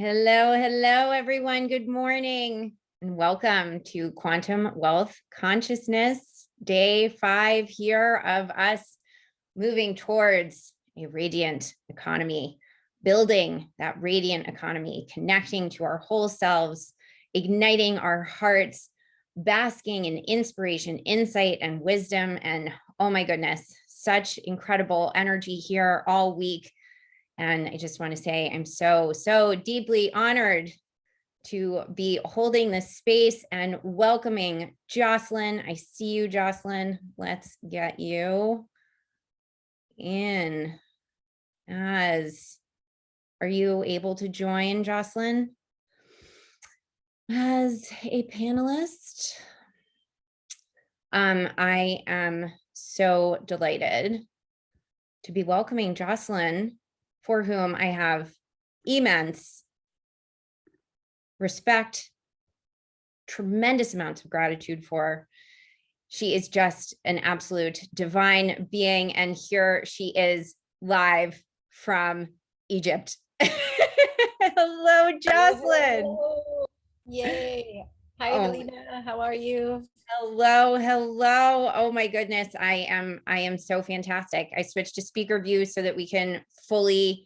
Hello, hello, everyone. Good morning and welcome to Quantum Wealth Consciousness, day 5 here of us moving towards a radiant economy, building that radiant economy, connecting to our whole selves, igniting our hearts, basking in inspiration, insight, and wisdom. And oh my goodness, such incredible energy here all week. And I just want to say I'm so deeply honored to be holding this space and welcoming Jocelyn. I see you, Jocelyn. Let's get you in. Are you able to join, Jocelyn, as a panelist? I am so delighted to be welcoming Jocelyn, for whom I have immense respect, tremendous amounts of gratitude for. She is just an absolute divine being, and here she is live from Egypt. Hello, Jocelyn. Hello. Yay. Hi, Helena. How are you? Hello. Oh my goodness. I am so fantastic. I switched to speaker view so that we can fully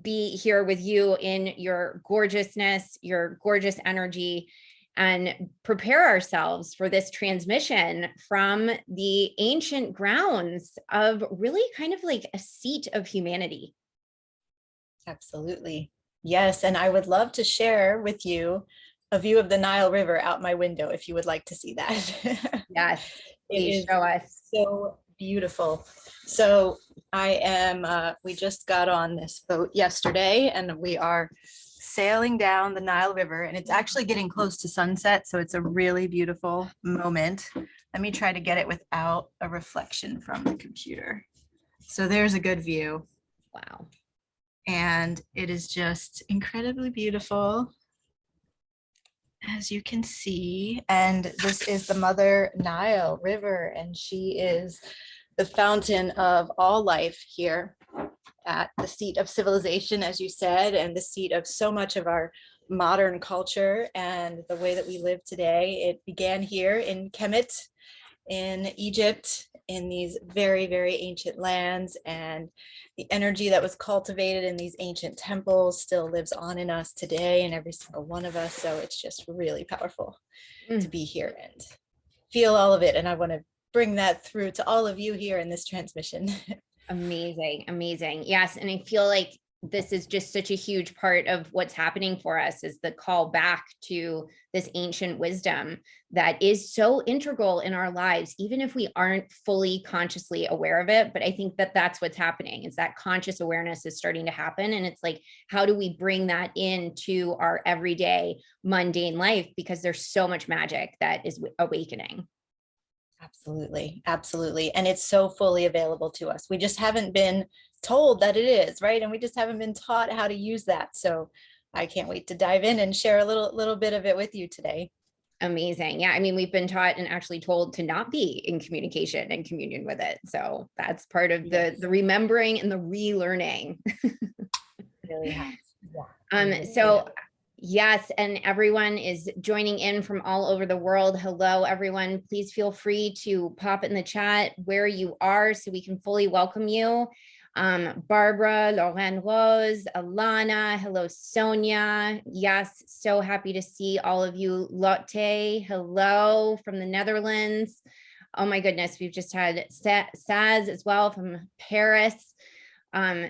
be here with you in your gorgeousness, your gorgeous energy, and prepare ourselves for this transmission from the ancient grounds of really kind of like a seat of humanity. Absolutely. Yes. And I would love to share with you a view of the Nile River out my window if you would like to see that. Yes, please show us. So beautiful. So we just got on this boat yesterday and we are sailing down the Nile River, and it's actually getting close to sunset. So it's a really beautiful moment. Let me try to get it without a reflection from the computer. So there's a good view. Wow. And it is just incredibly beautiful, as you can see. And this is the Mother Nile River, and she is the fountain of all life here at the seat of civilization, as you said, and the seat of so much of our modern culture and the way that we live today. It began here in Kemet in Egypt, in these very, very ancient lands, and the energy that was cultivated in these ancient temples still lives on in us today, and every single one of us. So it's just really powerful to be here and feel all of it. And I want to bring that through to all of you here in this transmission. Amazing. Yes. And I feel like this is just such a huge part of what's happening for us, is the call back to this ancient wisdom that is so integral in our lives, even if we aren't fully consciously aware of it. But I think that that's what's happening, is that conscious awareness is starting to happen. And it's like, how do we bring that into our everyday mundane life? Because there's so much magic that is awakening. Absolutely. And it's so fully available to us. We just haven't been told that it is, right? And we just haven't been taught how to use that. So I can't wait to dive in and share a little bit of it with you today. Amazing. Yeah. I mean, we've been taught and actually told to not be in communication and communion with it. So that's part of the remembering and the relearning. Really has. Yeah. Yes, and everyone is joining in from all over the world. Hello, everyone. Please feel free to pop in the chat where you are so we can fully welcome you. Barbara, Lauren Rose, Alana, hello, Sonia. Yes, so happy to see all of you. Lotte, hello from the Netherlands. Oh my goodness, we've just had Saz as well from Paris.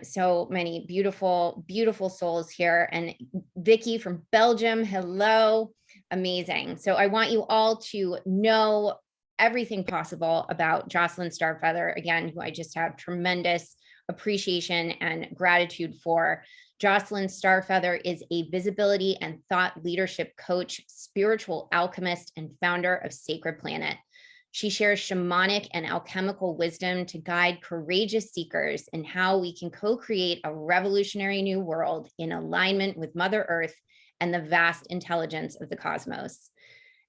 So many beautiful souls here. And Vicky from Belgium, hello. Amazing. So I want you all to know everything possible about Jocelyn Starfeather, again, who I just have tremendous appreciation and gratitude for. Jocelyn Starfeather is a visibility and thought leadership coach, spiritual alchemist, and founder of Sacred Planet. She shares shamanic and alchemical wisdom to guide courageous seekers in how we can co-create a revolutionary new world in alignment with Mother Earth and the vast intelligence of the cosmos.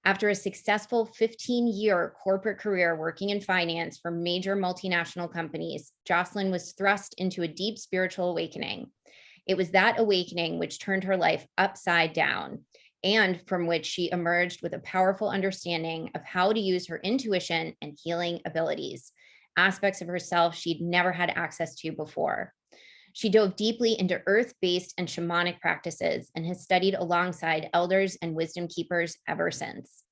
After a successful 15-year corporate career working in finance for major multinational companies, Jocelyn was thrust into a deep spiritual awakening. It was that awakening which turned her life upside down, and from which she emerged with a powerful understanding of how to use her intuition and healing abilities, aspects of herself she'd never had access to before. She dove deeply into earth-based and shamanic practices and has studied alongside elders and wisdom keepers ever since.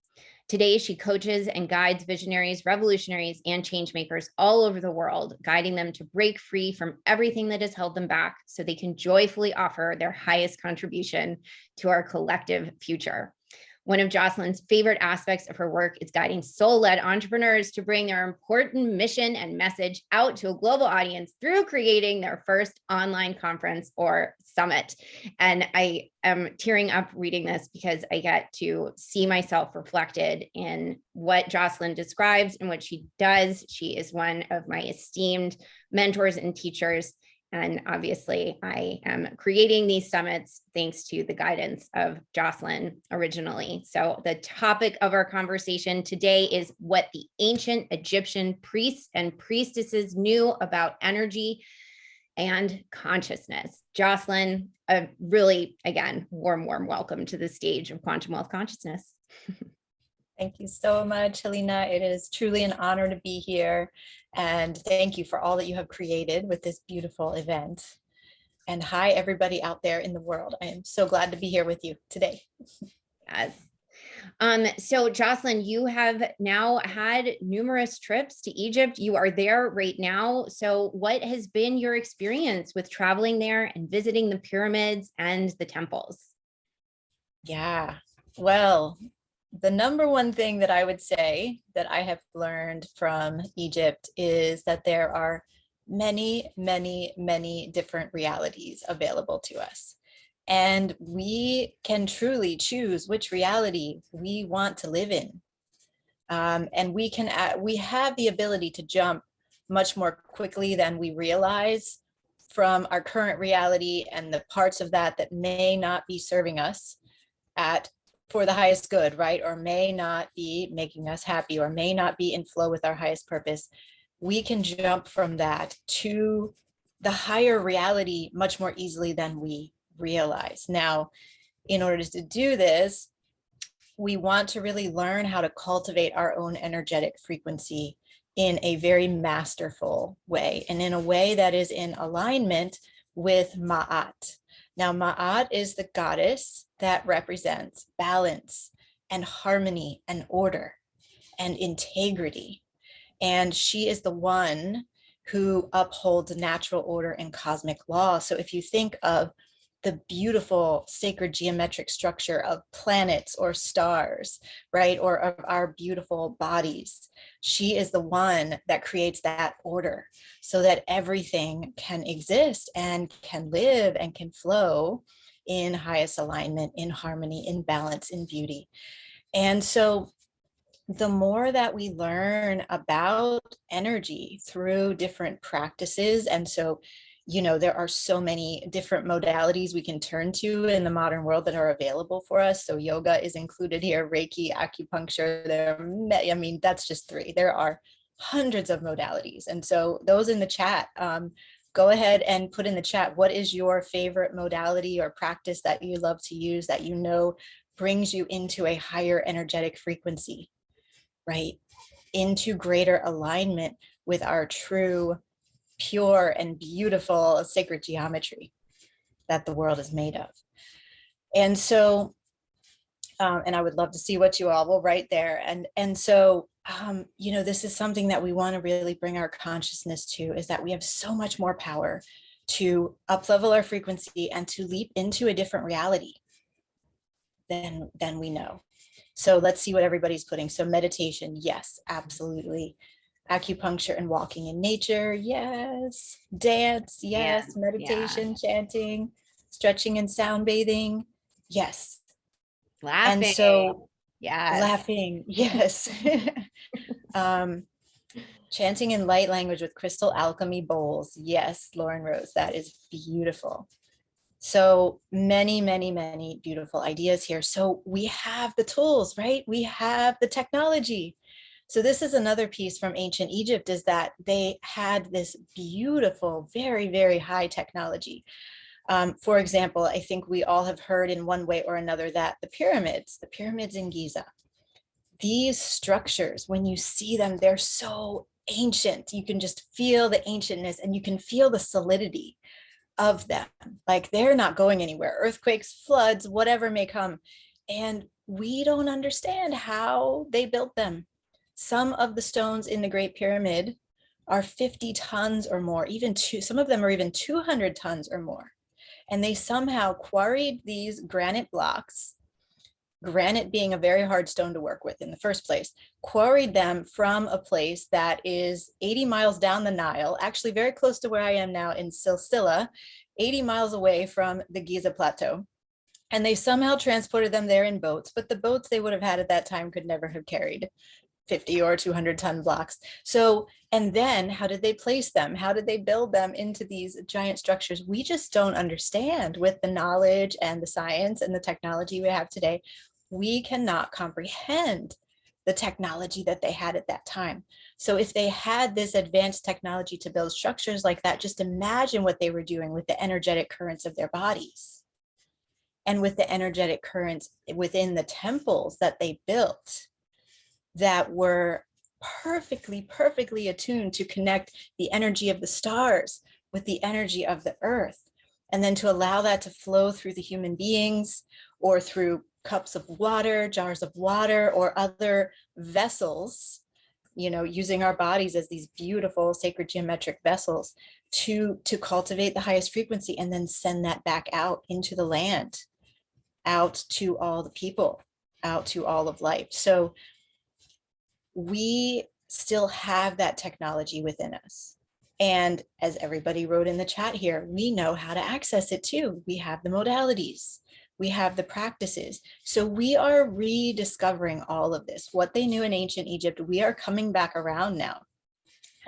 Today, she coaches and guides visionaries, revolutionaries, and change makers all over the world, guiding them to break free from everything that has held them back so they can joyfully offer their highest contribution to our collective future. One of Jocelyn's favorite aspects of her work is guiding soul-led entrepreneurs to bring their important mission and message out to a global audience through creating their first online conference or summit. And I am tearing up reading this because I get to see myself reflected in what Jocelyn describes and what she does. She is one of my esteemed mentors and teachers. And obviously, I am creating these summits thanks to the guidance of Jocelyn originally. So the topic of our conversation today is what the ancient Egyptian priests and priestesses knew about energy and consciousness. Jocelyn, a really, again, warm welcome to the stage of Quantum Wealth Consciousness. Thank you so much, Helena. It is truly an honor to be here. And thank you for all that you have created with this beautiful event. And hi, everybody out there in the world. I am so glad to be here with you today. Yes. So Jocelyn, you have now had numerous trips to Egypt. You are there right now. So what has been your experience with traveling there and visiting the pyramids and the temples? Yeah, well, the number one thing that I would say that I have learned from Egypt is that there are many, many, many different realities available to us. And we can truly choose which reality we want to live in. And we have the ability to jump much more quickly than we realize from our current reality and the parts of that that may not be serving us for the highest good, right? Or may not be making us happy, or may not be in flow with our highest purpose. We can jump from that to the higher reality much more easily than we realize. Now, in order to do this, we want to really learn how to cultivate our own energetic frequency in a very masterful way, and in a way that is in alignment with Ma'at. Now, Ma'at is the goddess that represents balance and harmony and order and integrity. And she is the one who upholds natural order and cosmic law. So if you think of the beautiful sacred geometric structure of planets or stars, right, or of our beautiful bodies, she is the one that creates that order so that everything can exist and can live and can flow in highest alignment, in harmony, in balance, in beauty. And so the more that we learn about energy through different practices, and so, you know, there are so many different modalities we can turn to in the modern world that are available for us. So yoga is included here, Reiki, acupuncture, I mean, that's just three. There are hundreds of modalities. And so those in the chat, go ahead and put in the chat, what is your favorite modality or practice that you love to use that you know brings you into a higher energetic frequency, right? Into greater alignment with our true, pure, and beautiful sacred geometry that the world is made of. And so, and I would love to see what you all will write there. And so, you know, this is something that we want to really bring our consciousness to, is that we have so much more power to up-level our frequency and to leap into a different reality than we know. So let's see what everybody's putting. So meditation, yes, absolutely. Acupuncture and walking in nature, yes. Dance, yes. Yeah, meditation, yeah. Chanting, stretching and sound bathing, yes. Laughing, and so yes. Laughing, yes. Chanting in light language with crystal alchemy bowls, yes, Lauren Rose, that is beautiful. So many, many, many beautiful ideas here. So we have the tools, right? We have the technology. So this is another piece from ancient Egypt, is that they had this beautiful, very, very high technology. For example, I think we all have heard in one way or another that the pyramids in Giza, these structures, when you see them, they're so ancient. You can just feel the ancientness and you can feel the solidity of them. Like they're not going anywhere. Earthquakes, floods, whatever may come. And we don't understand how they built them. Some of the stones in the Great Pyramid are 50 tons or more, some of them are even 200 tons or more. And they somehow quarried these granite blocks, granite being a very hard stone to work with in the first place, quarried them from a place that is 80 miles down the Nile, actually very close to where I am now in Silsila, 80 miles away from the Giza Plateau. And they somehow transported them there in boats, but the boats they would have had at that time could never have carried 50 or 200 ton blocks. So, and then how did they place them? How did they build them into these giant structures? We just don't understand with the knowledge and the science and the technology we have today. We cannot comprehend the technology that they had at that time. So if they had this advanced technology to build structures like that, just imagine what they were doing with the energetic currents of their bodies and with the energetic currents within the temples that they built that were perfectly attuned to connect the energy of the stars with the energy of the earth, and then to allow that to flow through the human beings or through cups of water, jars of water, or other vessels, you know, using our bodies as these beautiful sacred geometric vessels to cultivate the highest frequency and then send that back out into the land, out to all the people, out to all of life. So we still have that technology within us. And as everybody wrote in the chat here, we know how to access it too. We have the modalities, we have the practices. So we are rediscovering all of this. What they knew in ancient Egypt, we are coming back around now.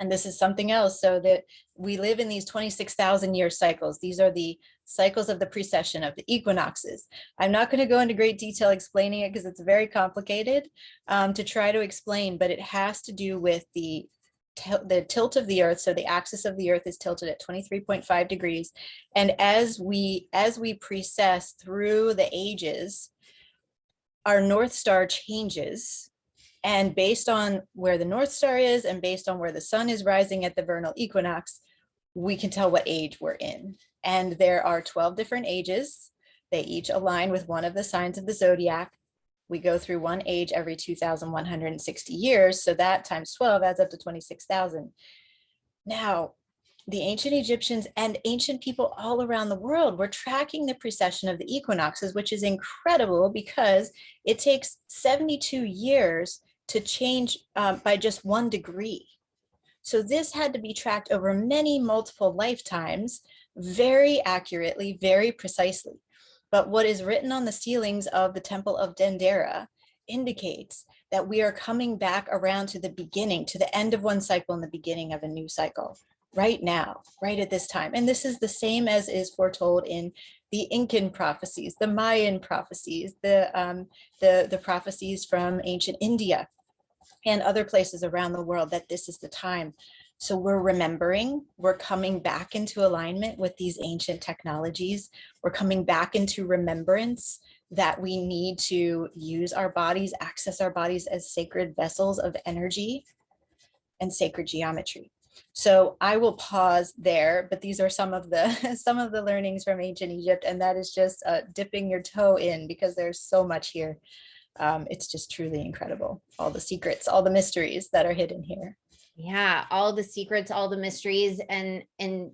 And this is something else, so that we live in these 26,000 year cycles. These are the cycles of the precession, of the equinoxes. I'm not going to go into great detail explaining it because it's very complicated to try to explain, but it has to do with the tilt of the earth. So the axis of the earth is tilted at 23.5 degrees. And as we precess through the ages, our North Star changes. And based on where the North Star is and based on where the sun is rising at the vernal equinox, we can tell what age we're in. And there are 12 different ages. They each align with one of the signs of the zodiac. We go through one age every 2,160 years. So that times 12 adds up to 26,000. Now, the ancient Egyptians and ancient people all around the world were tracking the precession of the equinoxes, which is incredible because it takes 72 years to change by just 1 degree. So this had to be tracked over multiple lifetimes, very accurately, very precisely. But what is written on the ceilings of the Temple of Dandera indicates that we are coming back around to the beginning, to the end of one cycle and the beginning of a new cycle right now, right at this time. And this is the same as is foretold in the Incan prophecies, the Mayan prophecies, the prophecies from ancient India and other places around the world, that this is the time. So we're remembering, we're coming back into alignment with these ancient technologies. We're coming back into remembrance that we need to use our bodies, access our bodies as sacred vessels of energy and sacred geometry. So I will pause there, but these are some of the learnings from ancient Egypt, and that is just dipping your toe in because there's so much here. It's just truly incredible. All the secrets, all the mysteries that are hidden here. Yeah, all the secrets, all the mysteries, and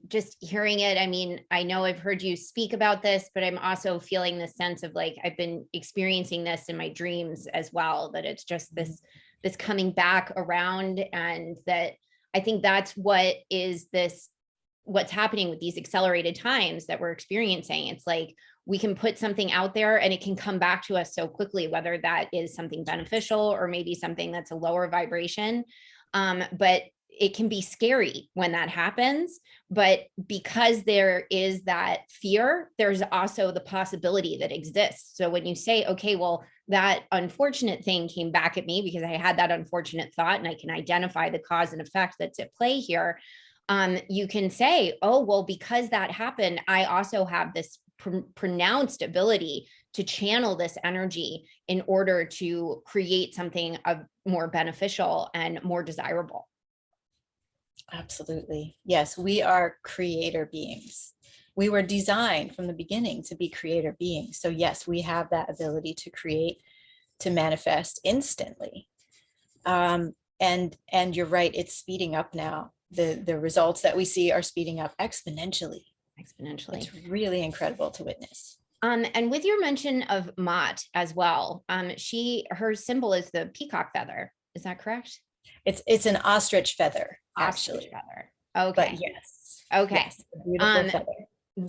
just hearing it. I mean, I know I've heard you speak about this, but I'm also feeling the sense of like I've been experiencing this in my dreams as well, that it's just this coming back around, and that I think that's what's happening with these accelerated times that we're experiencing. It's like we can put something out there and it can come back to us so quickly, whether that is something beneficial or maybe something that's a lower vibration. But it can be scary when that happens. But because there is that fear, there's also the possibility that exists. So when you say, okay, well, that unfortunate thing came back at me because I had that unfortunate thought and I can identify the cause and effect that's at play here. you can say, oh, well, because that happened, I also have this pronounced ability to channel this energy in order to create something more beneficial and more desirable. Absolutely. Yes, we are creator beings. We were designed from the beginning to be creator beings. So yes, we have that ability to create, to manifest instantly. And you're right, it's speeding up now. The results that we see are speeding up exponentially. It's really incredible to witness. And with your mention of Mott as well, her symbol is the peacock feather. Is that correct? It's an ostrich feather, actually. Ostrich feather. Okay. But yes. Okay. Yes, beautiful feather.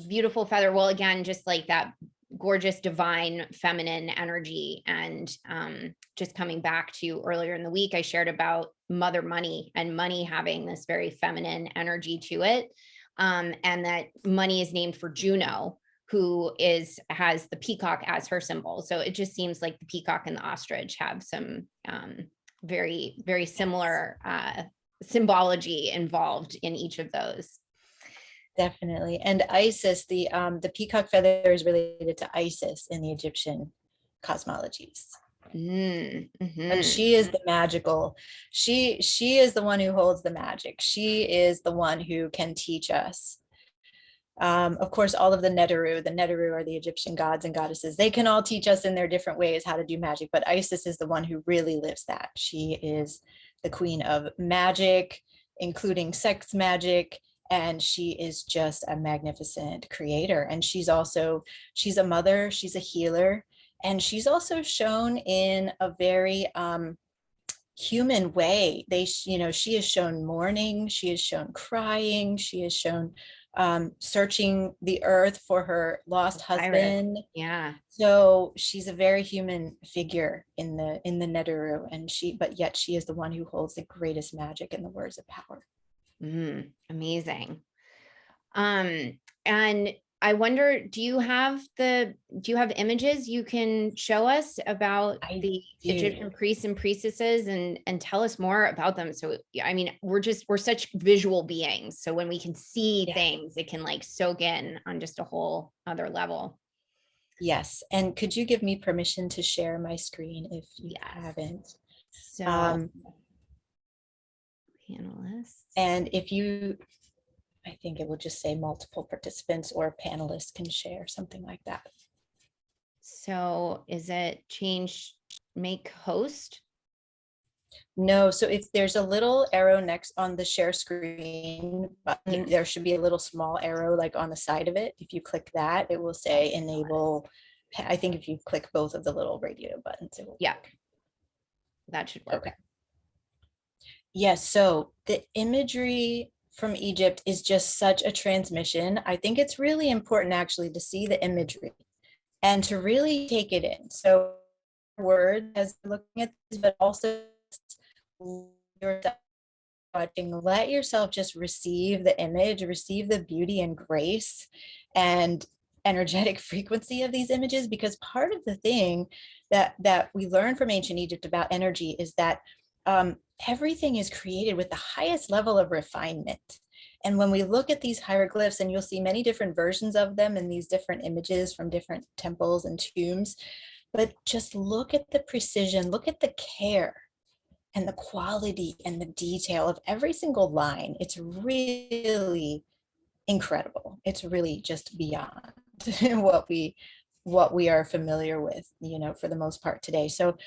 Beautiful feather. Well, again, just like that gorgeous divine feminine energy. And just coming back to earlier in the week, I shared about mother money and money having this very feminine energy to it. And that money is named for Juno, who has the peacock as her symbol. So it just seems like the peacock and the ostrich have some very, very similar symbology involved in each of those. Definitely. And Isis, the peacock feather is related to Isis in the Egyptian cosmologies. Mm-hmm. And she is the magical, she is the one who holds the magic. She is the one who can teach us. Of course, all of the Neteru are the Egyptian gods and goddesses. They can all teach us in their different ways how to do magic, but Isis is the one who really lives that. She is the queen of magic, including sex magic, and she is just a magnificent creator. And she's a mother, she's a healer, and she's also shown in a very human way. She is shown mourning, she is shown crying, she is shown searching the earth for her lost husband. Yeah. So she's a very human figure in the Neteru, but yet she is the one who holds the greatest magic and the words of power. Amazing. And I wonder, do you have images you can show us about the Egyptian priests and priestesses and tell us more about them? So, I mean, we're such visual beings. So when we can see things, it can like soak in on just a whole other level. Yes. And could you give me permission to share my screen if you haven't? So panelists. And I think it will just say multiple participants or panelists can share, something like that. So is it make host? No, so if there's a little arrow next on the share screen, there should be a little small arrow like on the side of it. If you click that, it will say enable. I think if you click both of the little radio buttons, it will work. That should work. Okay. Yes, so the imagery from Egypt is just such a transmission. I think it's really important actually to see the imagery and to really take it in. So word as looking at this, but also let yourself just receive the image, receive the beauty and grace and energetic frequency of these images, because part of the thing that we learn from ancient Egypt about energy is that everything is created with the highest level of refinement. And when we look at these hieroglyphs, and you'll see many different versions of them in these different images from different temples and tombs, but just look at the precision, look at the care and the quality and the detail of every single line. It's really incredible. It's really just beyond what we are familiar with, for the most part today. So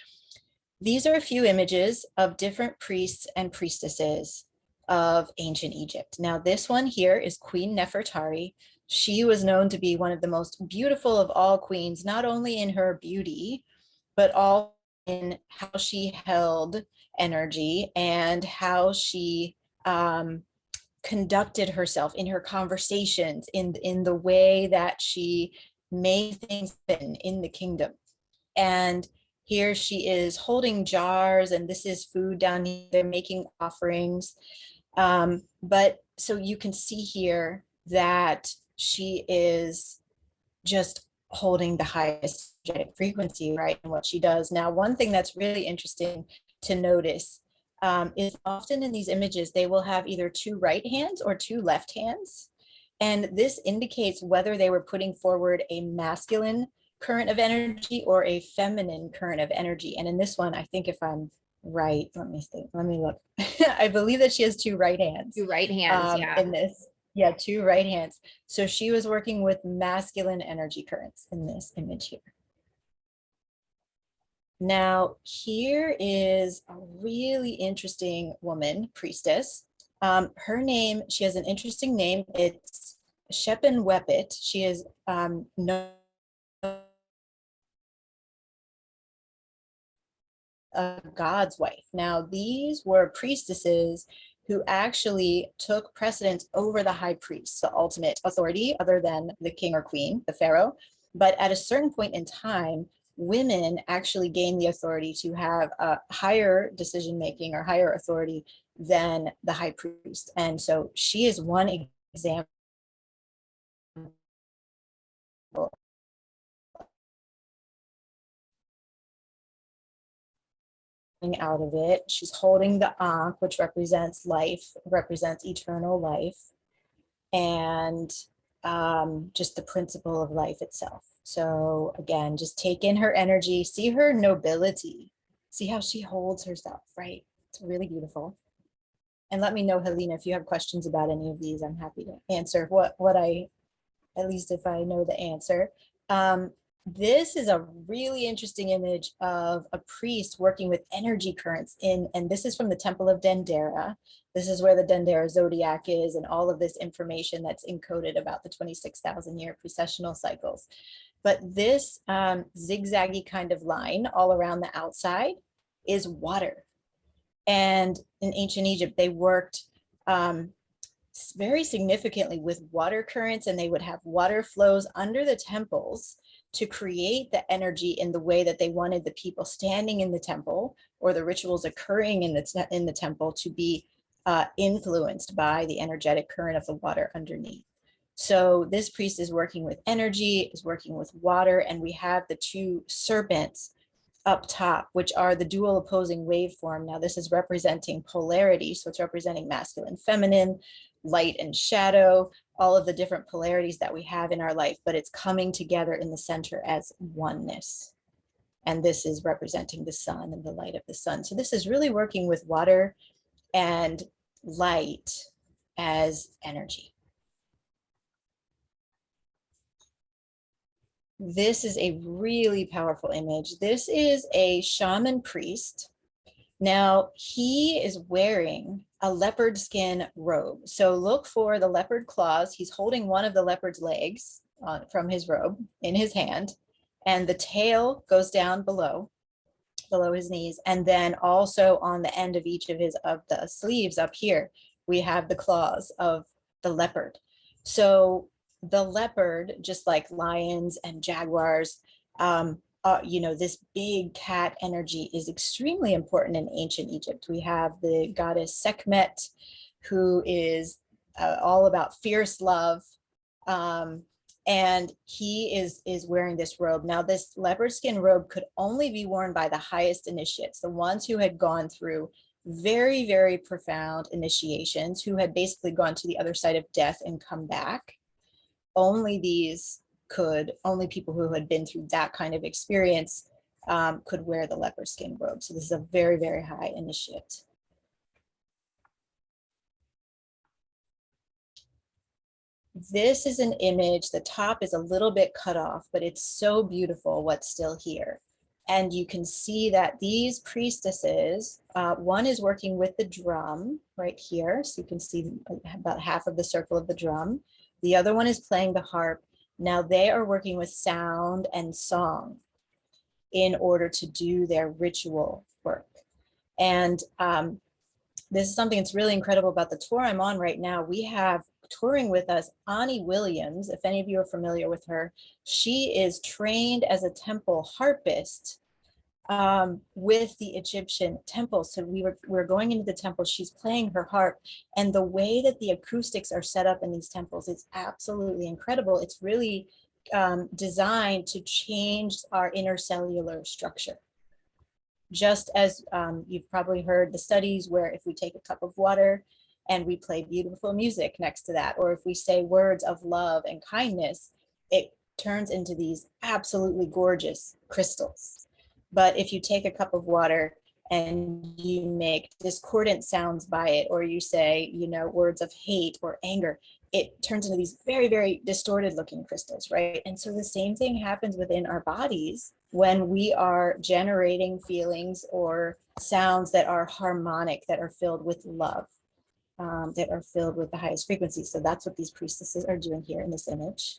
these are a few images of different priests and priestesses of ancient Egypt. Now, this one here is Queen Nefertari. She was known to be one of the most beautiful of all queens, not only in her beauty, but all in how she held energy and how she conducted herself in her conversations, in the way that she made things happen in the kingdom. And here she is holding jars, and this is food down here. They're making offerings. But so you can see here that she is just holding the highest energetic frequency, right, in what she does. Now, one thing that's really interesting to notice is often in these images, they will have either two right hands or two left hands. And this indicates whether they were putting forward a masculine current of energy or a feminine current of energy. And in this one, I think if I'm right, let me look. I believe that she has two right hands. Two right hands, yeah. In this, yeah, two right hands. So she was working with masculine energy currents in this image here. Now, here is a really interesting woman, priestess. Her name, she has an interesting name. It's Shepen-Wepet. She is known a God's wife. Now, these were priestesses who actually took precedence over the high priest, the ultimate authority other than the king or queen, the pharaoh. But at a certain point in time, women actually gained the authority to have a higher decision making or higher authority than the high priest. And so she is one example out of it. She's holding the Ankh, which represents life, represents eternal life, and just the principle of life itself. So again, just take in her energy, see her nobility, see how she holds herself, right? It's really beautiful. And let me know, Helena, if you have questions about any of these. I'm happy to answer what I, at least if I know the answer. This is a really interesting image of a priest working with energy currents and this is from the Temple of Dandera. This is where the Dandera zodiac is and all of this information that's encoded about the 26,000 year precessional cycles. But this zigzaggy kind of line all around the outside is water. And in ancient Egypt, they worked very significantly with water currents, and they would have water flows under the temples to create the energy in the way that they wanted the people standing in the temple or the rituals occurring in the temple to be influenced by the energetic current of the water underneath. So this priest is working with energy, is working with water, and we have the two serpents up top, which are the dual opposing waveform. Now this is representing polarity, so it's representing masculine, feminine, light and shadow, all of the different polarities that we have in our life, but it's coming together in the center as oneness. And this is representing the sun and the light of the sun. So this is really working with water and light as energy. This is a really powerful image. This is a shaman priest. Now he is wearing a leopard skin robe. So look for the leopard claws. He's holding one of the leopard's legs from his robe in his hand, and the tail goes down below his knees. And then also on the end of each of the sleeves up here, we have the claws of the leopard. So the leopard, just like lions and jaguars, this big cat energy is extremely important in ancient Egypt. We have the goddess Sekhmet, who is all about fierce love. And he is wearing this robe. Now, this leopard skin robe could only be worn by the highest initiates, the ones who had gone through very, very profound initiations, who had basically gone to the other side of death and come back. Only people who had been through that kind of experience could wear the leopard skin robe. So this is a very, very high initiate. This is an image. The top is a little bit cut off, but it's so beautiful what's still here. And you can see that these priestesses, one is working with the drum right here. So you can see about half of the circle of the drum. The other one is playing the harp. Now they are working with sound and song in order to do their ritual work. And this is something that's really incredible about the tour I'm on right now. We have touring with us Ani Williams. If any of you are familiar with her, she is trained as a temple harpist with the Egyptian temple. So we're going into the temple, she's playing her harp, and the way that the acoustics are set up in these temples is absolutely incredible. It's really designed to change our intercellular structure. just as you've probably heard the studies where if we take a cup of water and we play beautiful music next to that, or if we say words of love and kindness, it turns into these absolutely gorgeous crystals. But if you take a cup of water and you make discordant sounds by it, or you say, you know, words of hate or anger, it turns into these very, very distorted looking crystals, right? And so the same thing happens within our bodies when we are generating feelings or sounds that are harmonic, that are filled with love, that are filled with the highest frequency. So that's what these priestesses are doing here in this image.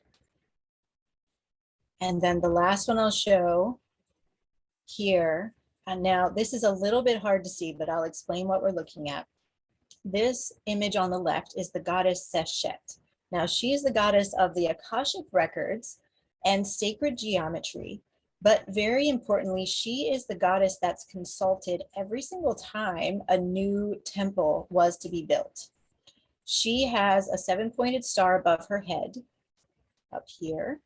And then the last one I'll show here, and now this is a little bit hard to see, but I'll explain what we're looking at. This image on the left is the goddess Seshet. Now she is the goddess of the Akashic Records and sacred geometry, but very importantly, she is the goddess that's consulted every single time a new temple was to be built. She has a 7-pointed star above her head up here.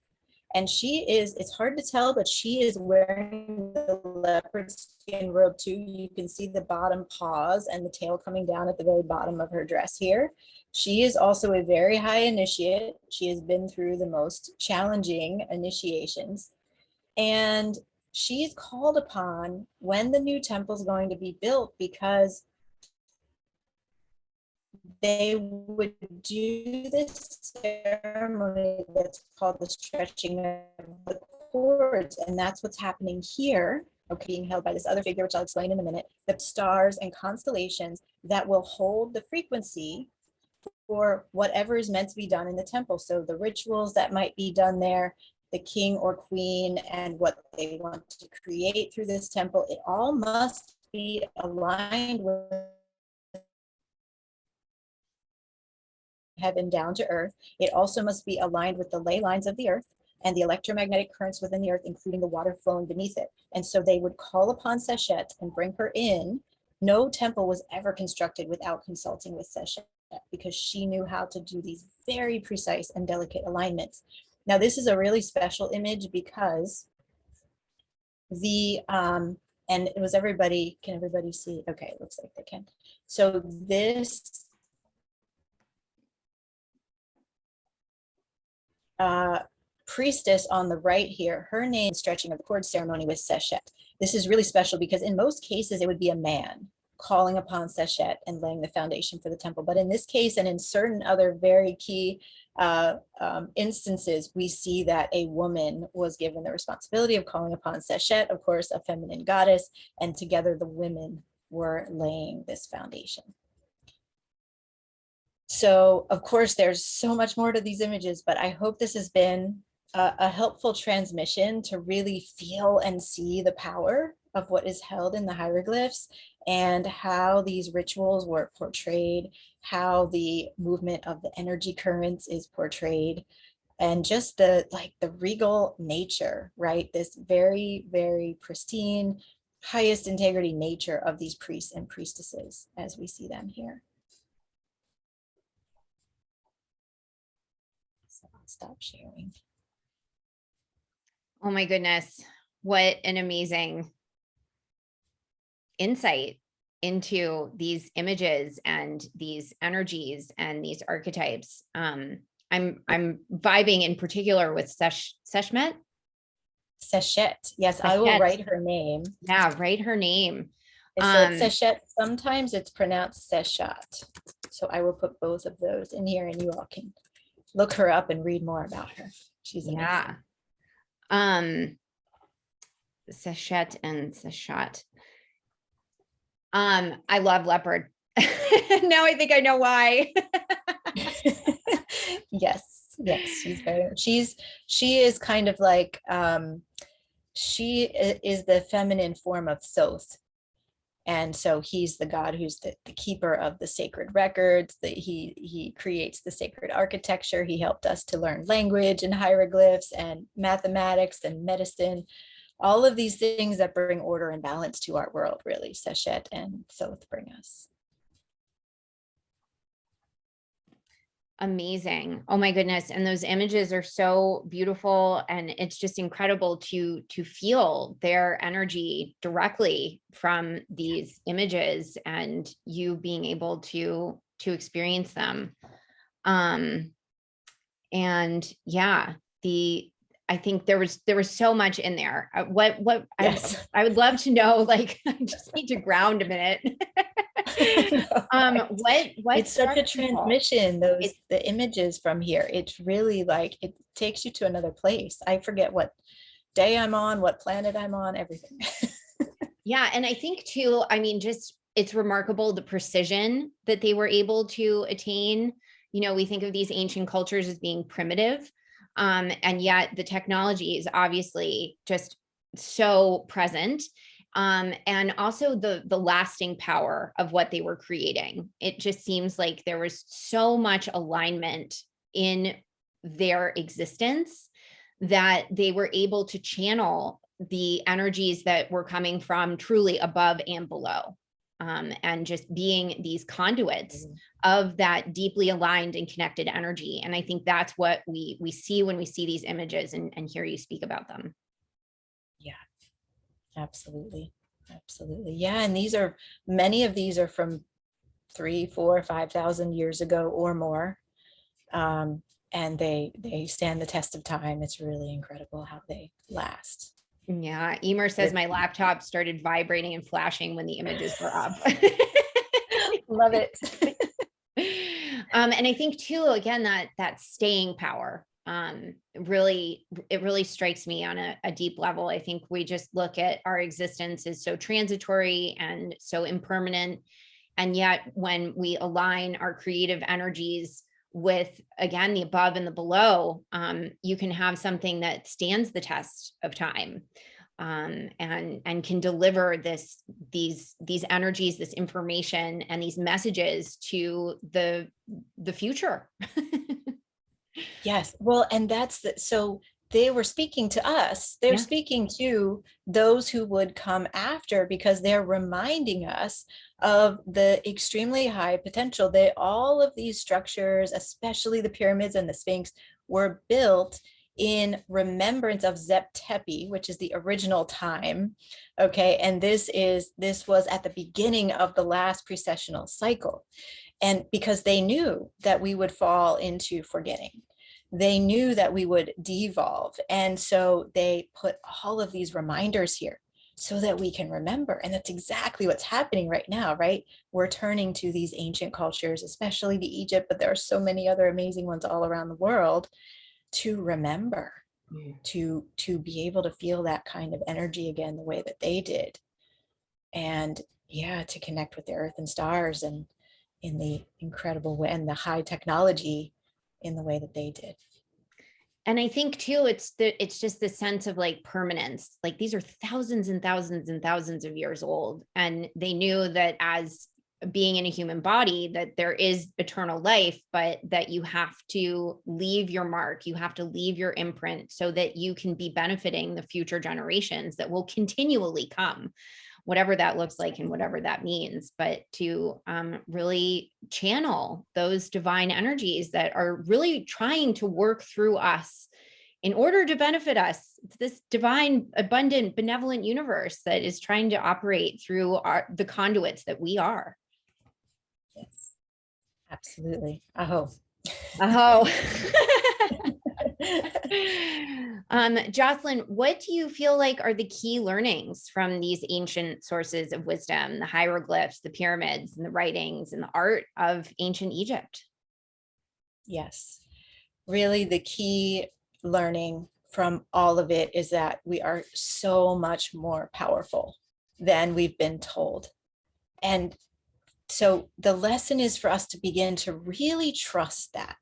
And she is, it's hard to tell, but she is wearing the leopard skin robe too. You can see the bottom paws and the tail coming down at the very bottom of her dress here. She is also a very high initiate. She has been through the most challenging initiations. And she's called upon when the new temple is going to be built, because they would do this ceremony that's called the stretching of the cords, and that's what's happening here, okay, being held by this other figure, which I'll explain in a minute, the stars and constellations that will hold the frequency for whatever is meant to be done in the temple. So the rituals that might be done there, the king or queen, and what they want to create through this temple, it all must be aligned with heaven down to earth. It also must be aligned with the ley lines of the earth and the electromagnetic currents within the earth, including the water flowing beneath it. And so they would call upon Seshet and bring her in. No temple was ever constructed without consulting with Seshet, because she knew how to do these very precise and delicate alignments. Now, this is a really special image because the, and it was everybody, can everybody see? Okay, it looks like they can. So this priestess on the right here, her name stretching of the cord ceremony with Seshet. This is really special because in most cases it would be a man calling upon Seshet and laying the foundation for the temple. But in this case, and in certain other very key instances, we see that a woman was given the responsibility of calling upon Seshet, of course, a feminine goddess, and together the women were laying this foundation. So, of course, there's so much more to these images, but I hope this has been a helpful transmission to really feel and see the power of what is held in the hieroglyphs and how these rituals were portrayed, how the movement of the energy currents is portrayed, and just the regal nature, right? This very, very pristine, highest integrity nature of these priests and priestesses as we see them here. So I'll stop sharing. Oh my goodness, what an amazing insight into these images and these energies and these archetypes. I'm vibing in particular with Seshmet. Seshet, yes, Seshet. I will write her name. Yeah, write her name. So it's Seshet, sometimes it's pronounced Seshat. So I will put both of those in here and you all can look her up and read more about her. She's amazing. Yeah. Seshet and Seshat. I love leopard. Now I think I know why. Yes, she is kind of like she is the feminine form of Thoth. And so he's the god who's the keeper of the sacred records, that he creates the sacred architecture. He helped us to learn language and hieroglyphs and mathematics and medicine, all of these things that bring order and balance to our world, really, Seshet and Thoth bring us. Amazing. Oh my goodness. And those images are so beautiful, and it's just incredible to feel their energy directly from these images, and you being able to experience them. Um and yeah, the I think there was so much in there. What Yes. I would love to know, like, I just need to ground a minute. No, What it's such a struck people? transmission, those It's the images from here. It's really like it takes you to another place. I forget what day I'm on, what planet I'm on, everything. Yeah, and I think too, I mean, just it's remarkable the precision that they were able to attain. We think of these ancient cultures as being primitive, and yet the technology is obviously just so present. And also the lasting power of what they were creating. It just seems like there was so much alignment in their existence that they were able to channel the energies that were coming from truly above and below, and just being these conduits of that deeply aligned and connected energy. And I think that's what we see when we see these images and hear you speak about them. Yeah, absolutely. Absolutely. Yeah. And many of these are from 3, 4, 5,000 years ago or more. And they stand the test of time. It's really incredible how they last. Yeah, Emer says my laptop started vibrating and flashing when the images were up. Love it. And I think too, again, that staying power, it really strikes me on a deep level. I think we just look at our existence as so transitory and so impermanent. And yet when we align our creative energies with, again, the above and the below, you can have something that stands the test of time, and can deliver these energies, this information, and these messages to the future. Yes. Well, and so they were speaking to us. They're Yeah. speaking to those who would come after, because they're reminding us of the extremely high potential. All of these structures, especially the pyramids and the Sphinx, were built in remembrance of Zep Tepi, which is the original time. Okay. And this was at the beginning of the last precessional cycle. And because they knew that we would fall into forgetting, they knew that we would devolve. And so they put all of these reminders here so that we can remember. And that's exactly what's happening right now, right? We're turning to these ancient cultures, especially the Egypt, but there are so many other amazing ones all around the world, to remember, to be able to feel that kind of energy again, the way that they did. And yeah, to connect with the earth and stars, and in the incredible way, and the high technology in the way that they did. And I think too, it's just the sense of like permanence. Like these are thousands and thousands and thousands of years old, and they knew that as being in a human body, that there is eternal life, but that you have to leave your mark, you have to leave your imprint, so that you can be benefiting the future generations that will continually come, whatever that looks like and whatever that means. But to really channel those divine energies that are really trying to work through us in order to benefit us. It's this divine, abundant, benevolent universe that is trying to operate through the conduits that we are. Yes, absolutely. Aho. Oh. Jocelyn, what do you feel like are the key learnings from these ancient sources of wisdom, the hieroglyphs, the pyramids, and the writings and the art of ancient Egypt? Yes, really the key learning from all of it is that we are so much more powerful than we've been told. And so the lesson is for us to begin to really trust that,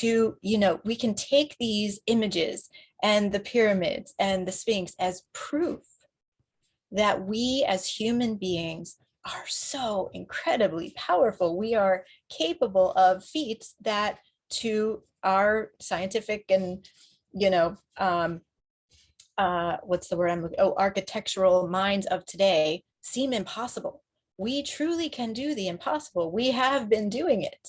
we can take these images and the pyramids and the Sphinx as proof that we as human beings are so incredibly powerful. We are capable of feats that to our scientific and, what's the word I'm looking, architectural minds of today seem impossible. We truly can do the impossible. We have been doing it.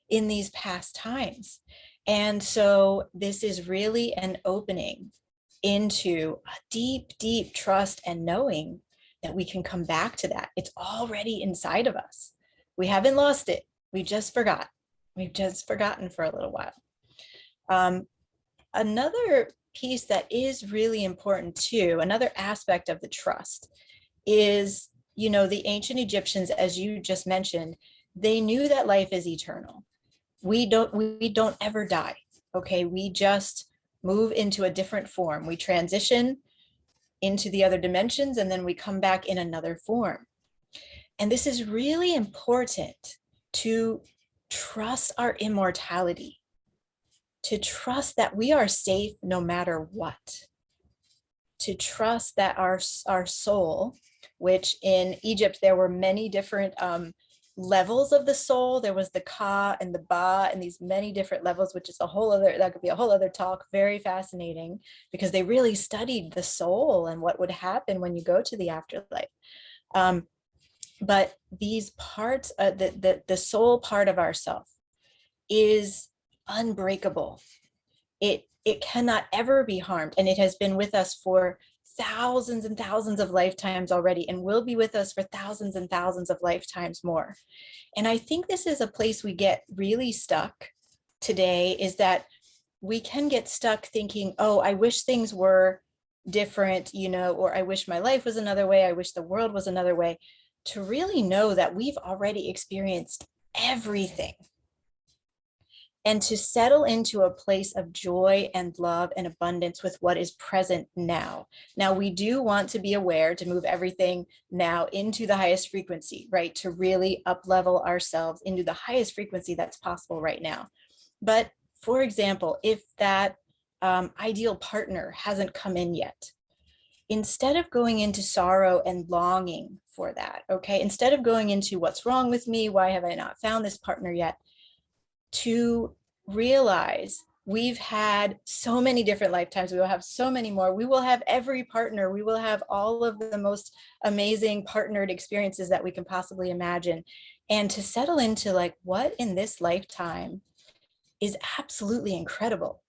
in these past times. And so this is really an opening into a deep, deep trust and knowing that we can come back to that. It's already inside of us. We haven't lost it. We just forgot. We've just forgotten for a little while. Another piece that is really important too, another aspect of the trust is, you know, the ancient Egyptians, as you just mentioned, they knew that life is eternal. We don't ever die. Okay, we just move into a different form. We transition into the other dimensions and then we come back in another form. And this is really important to trust our immortality, to trust that we are safe no matter what, to trust that our soul, which in Egypt, there were many different levels of the soul. There was the Ka and the Ba and these many different levels, which is a whole other, that could be a whole other talk, very fascinating, because they really studied the soul and what would happen when you go to the afterlife. But these parts, the soul part of ourself is unbreakable. It cannot ever be harmed, and it has been with us for thousands and thousands of lifetimes already, and will be with us for thousands and thousands of lifetimes more. And I think this is a place we get really stuck today, is that we can get stuck thinking, oh, I wish things were different, you know, or I wish my life was another way, I wish the world was another way, to really know that we've already experienced everything. And to settle into a place of joy and love and abundance with what is present now. Now, we do want to be aware to move everything now into the highest frequency, right? To really up-level ourselves into the highest frequency that's possible right now. But for example, if that ideal partner hasn't come in yet, instead of going into sorrow and longing for that, okay, instead of going into what's wrong with me, why have I not found this partner yet, to realize we've had so many different lifetimes, we will have so many more, we will have every partner, we will have all of the most amazing partnered experiences that we can possibly imagine. And to settle into like, what in this lifetime is absolutely incredible?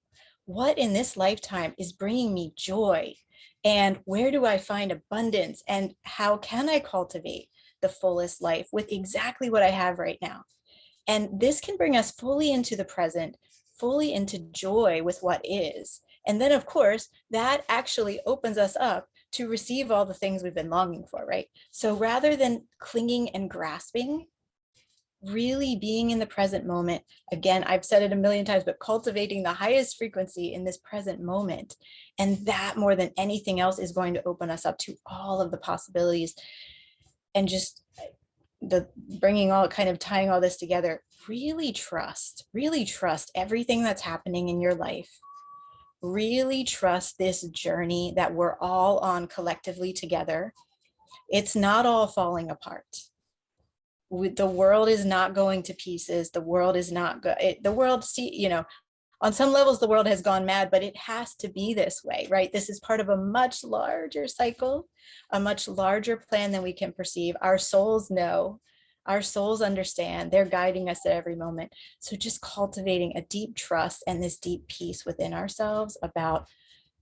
What in this lifetime is bringing me joy? And where do I find abundance? And how can I cultivate the fullest life with exactly what I have right now? And this can bring us fully into the present, fully into joy with what is. And then, of course, that actually opens us up to receive all the things we've been longing for, right? So rather than clinging and grasping, really being in the present moment, again, I've said it a million times, but cultivating the highest frequency in this present moment. And that more than anything else is going to open us up to all of the possibilities. And just the bringing all, kind of tying all this together, really trust everything that's happening in your life. Really trust this journey that we're all on collectively together. It's not all falling apart. The world is not going to pieces. The world is not good. The world, you know, on some levels, the world has gone mad, but it has to be this way, right? This is part of a much larger cycle, a much larger plan than we can perceive. Our souls know, our souls understand, they're guiding us at every moment. So just cultivating a deep trust and this deep peace within ourselves about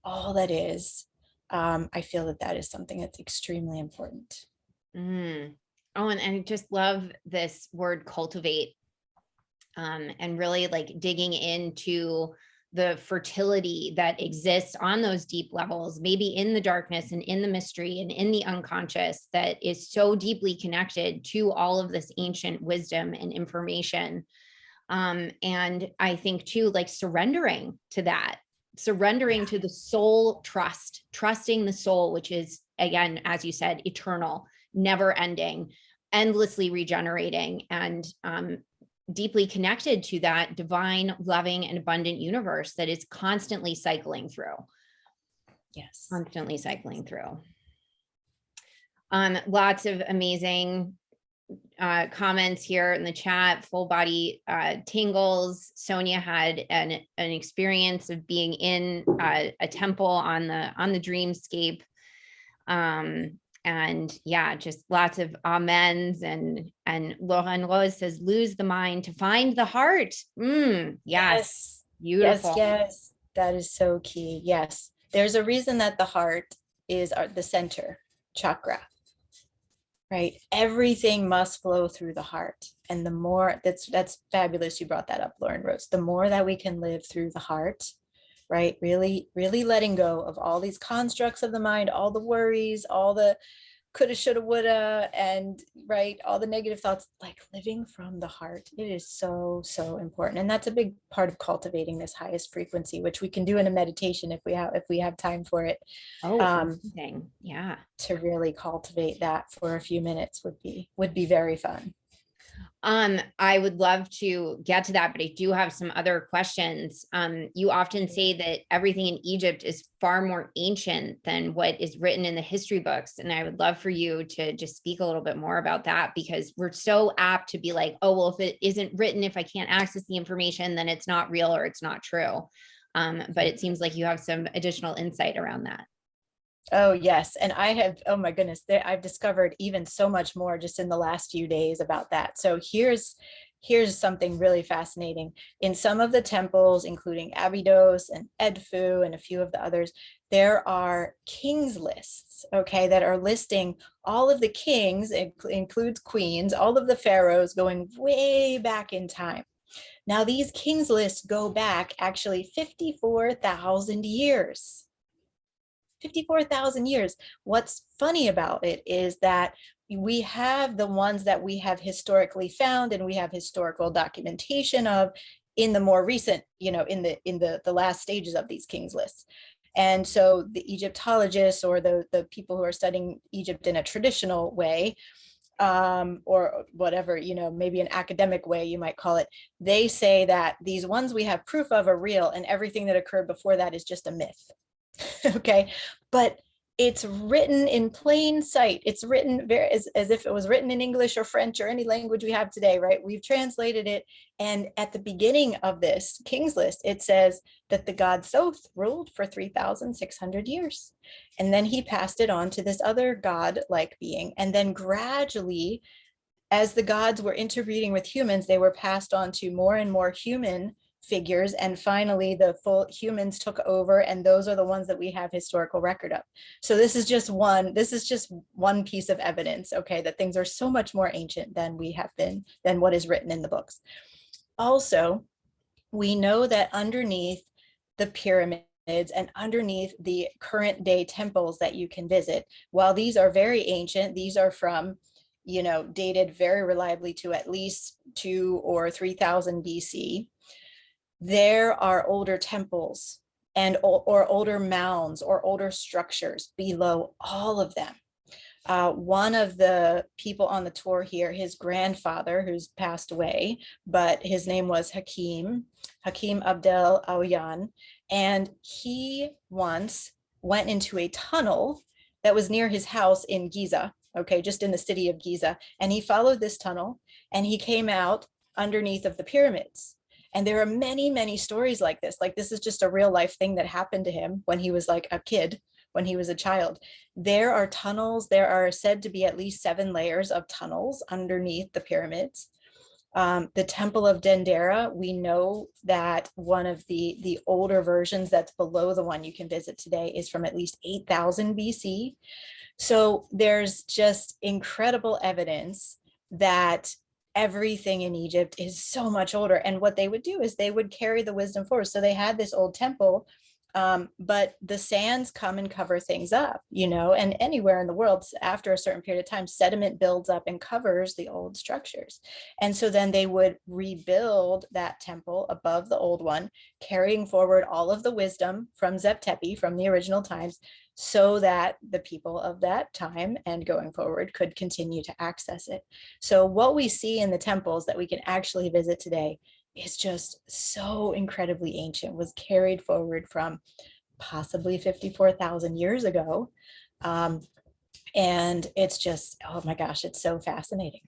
all that is. I feel that that is something that's extremely important. Oh, and I just love this word cultivate. And really like digging into the fertility that exists on those deep levels, maybe in the darkness and in the mystery and in the unconscious, that is so deeply connected to all of this ancient wisdom and information. And I think too, like surrendering to that, surrendering to the soul trust, trusting the soul, which is, again, as you said, eternal, never ending, endlessly regenerating, and deeply connected to that divine, loving, and abundant universe that is constantly cycling through. Yes. Constantly cycling through. Lots of amazing comments here in the chat. Full body tingles. Sonia had an experience of being in a temple on the dreamscape. And yeah, just lots of amens. And Lauren Rose says, lose the mind to find the heart. Yes, Yes, beautiful. yes, that is so key. Yes, there's a reason that the heart is the center chakra, right? Everything must flow through the heart. And the more, that's fabulous you brought that up, Lauren Rose. The more that we can live through the heart, right? Really, really letting go of all these constructs of the mind, all the worries, all the coulda, shoulda, woulda, and right, all the negative thoughts, like living from the heart. It is so, so important. And that's a big part of cultivating this highest frequency, which we can do in a meditation if we have time for it. Oh, amazing. Yeah. To really cultivate that for a few minutes would be very fun. I would love to get to that, but I do have some other questions. You often say that everything in Egypt is far more ancient than what is written in the history books. And I would love for you to just speak a little bit more about that, because we're so apt to be like, oh, well, if it isn't written, if I can't access the information, then it's not real or it's not true. But it seems like you have some additional insight around that. Oh, yes. And I have, oh my goodness, I've discovered even so much more just in the last few days about that. So here's something really fascinating. In some of the temples, including Abydos and Edfu and a few of the others, there are kings lists, okay, that are listing all of the kings, it includes queens, all of the pharaohs going way back in time. Now, these kings lists go back actually 54,000 years. 54,000 years. What's funny about it is that we have the ones that we have historically found and we have historical documentation of in the more recent, in the last stages of these kings lists. And so the Egyptologists or the people who are studying Egypt in a traditional way, or whatever, maybe an academic way you might call it, they say that these ones we have proof of are real and everything that occurred before that is just a myth. Okay, but it's written in plain sight. It's written very as if it was written in English or French or any language we have today, right? We've translated it. And at the beginning of this King's List, it says that the god Thoth ruled for 3,600 years. And then he passed it on to this other god-like being. And then gradually, as the gods were interbreeding with humans, they were passed on to more and more human figures, and finally the full humans took over, and those are the ones that we have historical record of. So this is just one piece of evidence, okay, that things are so much more ancient than what is written in the books. Also, we know that underneath the pyramids and underneath the current day temples that you can visit, while these are very ancient, these are from dated very reliably to at least 2,000 or 3,000 BC. There are older temples or older mounds or older structures below all of them. One of the people on the tour here, his grandfather, who's passed away, but his name was Hakim Abdel Aoyan, and he once went into a tunnel that was near his house in Giza, okay, just in the city of Giza, and he followed this tunnel and he came out underneath of the pyramids. And there are many, many stories like this. Like, this is just a real life thing that happened to him when he was like a kid, when he was a child. There are tunnels. There are said to be at least 7 layers of tunnels underneath the pyramids. The Temple of Dandera, we know that one of the older versions that's below the one you can visit today is from at least 8,000 BC. So there's just incredible evidence that everything in Egypt is so much older. And what they would do is they would carry the wisdom forward. So they had this old temple, but the sands come and cover things up, and anywhere in the world after a certain period of time, sediment builds up and covers the old structures. And so then they would rebuild that temple above the old one, carrying forward all of the wisdom from Zep Tepi, from the original times, so that the people of that time and going forward could continue to access it. So what we see in the temples that we can actually visit today is just so incredibly ancient, was carried forward from possibly 54,000 years ago. And it's just, oh my gosh, it's so fascinating.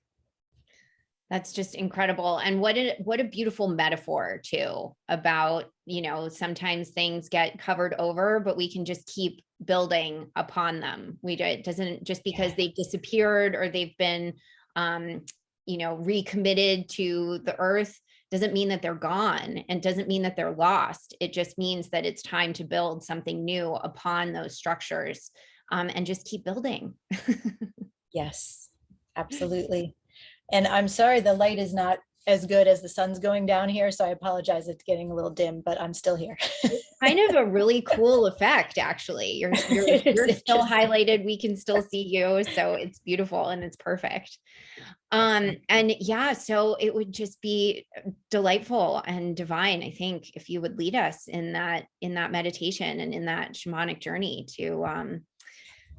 That's just incredible. And what a beautiful metaphor too, about, sometimes things get covered over, but we can just keep building upon them. It doesn't, just because they've disappeared or they've been, recommitted to the earth, doesn't mean that they're gone, and doesn't mean that they're lost. It just means that it's time to build something new upon those structures, and just keep building. Yes, absolutely. And I'm sorry, the light is not as good as the sun's going down here. So I apologize, it's getting a little dim, but I'm still here. Kind of a really cool effect, actually. You're still highlighted. We can still see you. So it's beautiful and it's perfect. And yeah, so it would just be delightful and divine, I think, if you would lead us in that meditation and in that shamanic journey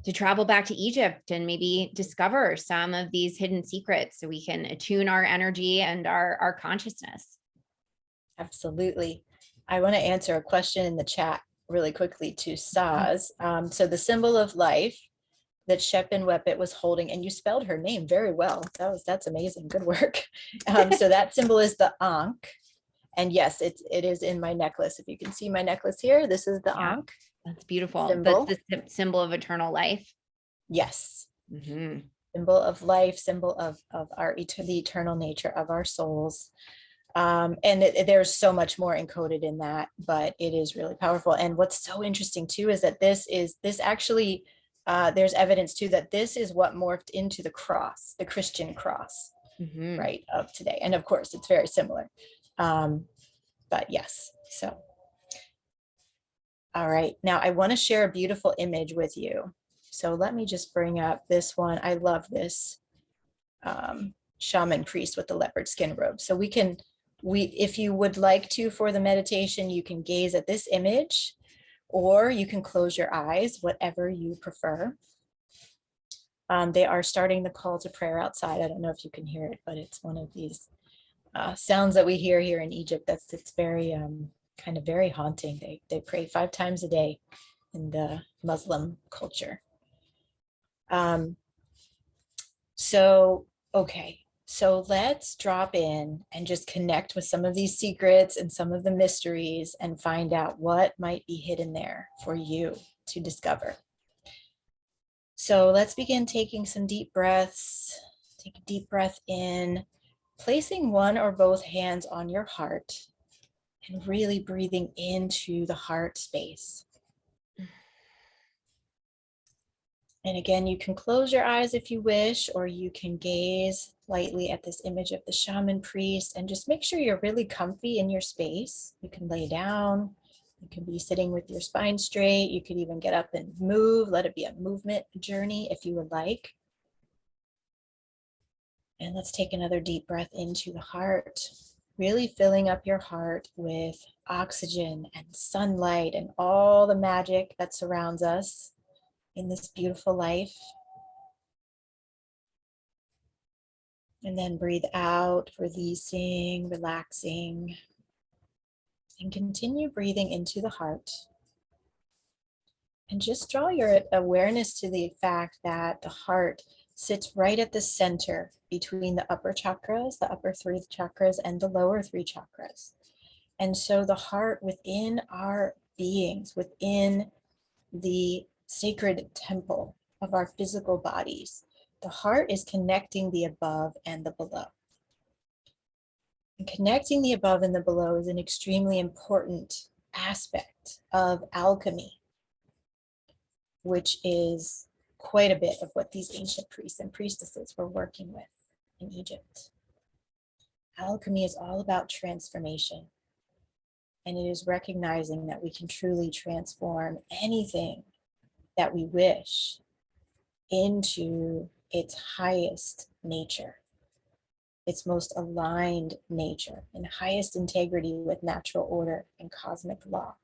to travel back to Egypt and maybe discover some of these hidden secrets so we can attune our energy and our consciousness. Absolutely. I want to answer a question in the chat really quickly to Saz. So the symbol of life that Shepin Wepet was holding, and you spelled her name very well. That's amazing. Good work. So that symbol is the Ankh. And yes, it is in my necklace. If you can see my necklace here, this is the Ankh. That's beautiful. Symbol. That's the symbol of eternal life. Yes. Mm-hmm. Symbol of life, symbol of the eternal nature of our souls. And there's so much more encoded in that, but it is really powerful. And what's so interesting too is that this actually, there's evidence too that this is what morphed into the cross, the Christian cross, right, of today. And of course, it's very similar. But yes, so. All right, now I want to share a beautiful image with you. So let me just bring up this one. I love this shaman priest with the leopard skin robe. So if you would like to, for the meditation, you can gaze at this image, or you can close your eyes, whatever you prefer. They are starting the call to prayer outside. I don't know if you can hear it, but it's one of these sounds that we hear here in Egypt. It's very kind of very haunting. They pray 5 times a day in the Muslim culture. So let's drop in and just connect with some of these secrets and some of the mysteries and find out what might be hidden there for you to discover. So let's begin taking some deep breaths. Take a deep breath in, placing one or both hands on your heart and really breathing into the heart space. And again, you can close your eyes if you wish, or you can gaze lightly at this image of the shaman priest and just make sure you're really comfy in your space. You can lay down, you can be sitting with your spine straight, you could even get up and move, let it be a movement journey if you would like. And let's take another deep breath into the heart, really filling up your heart with oxygen and sunlight and all the magic that surrounds us in this beautiful life. And then breathe out, releasing, relaxing, and continue breathing into the heart. And just draw your awareness to the fact that the heart sits right at the center between the upper chakras, the upper 3 chakras, and the lower 3 chakras. And so the heart within our beings, within the sacred temple of our physical bodies, the heart is connecting the above and the below. And connecting the above and the below is an extremely important aspect of alchemy, which is quite a bit of what these ancient priests and priestesses were working with in Egypt. Alchemy is all about transformation, and it is recognizing that we can truly transform anything that we wish into its highest nature, its most aligned nature, and highest integrity with natural order and cosmic law.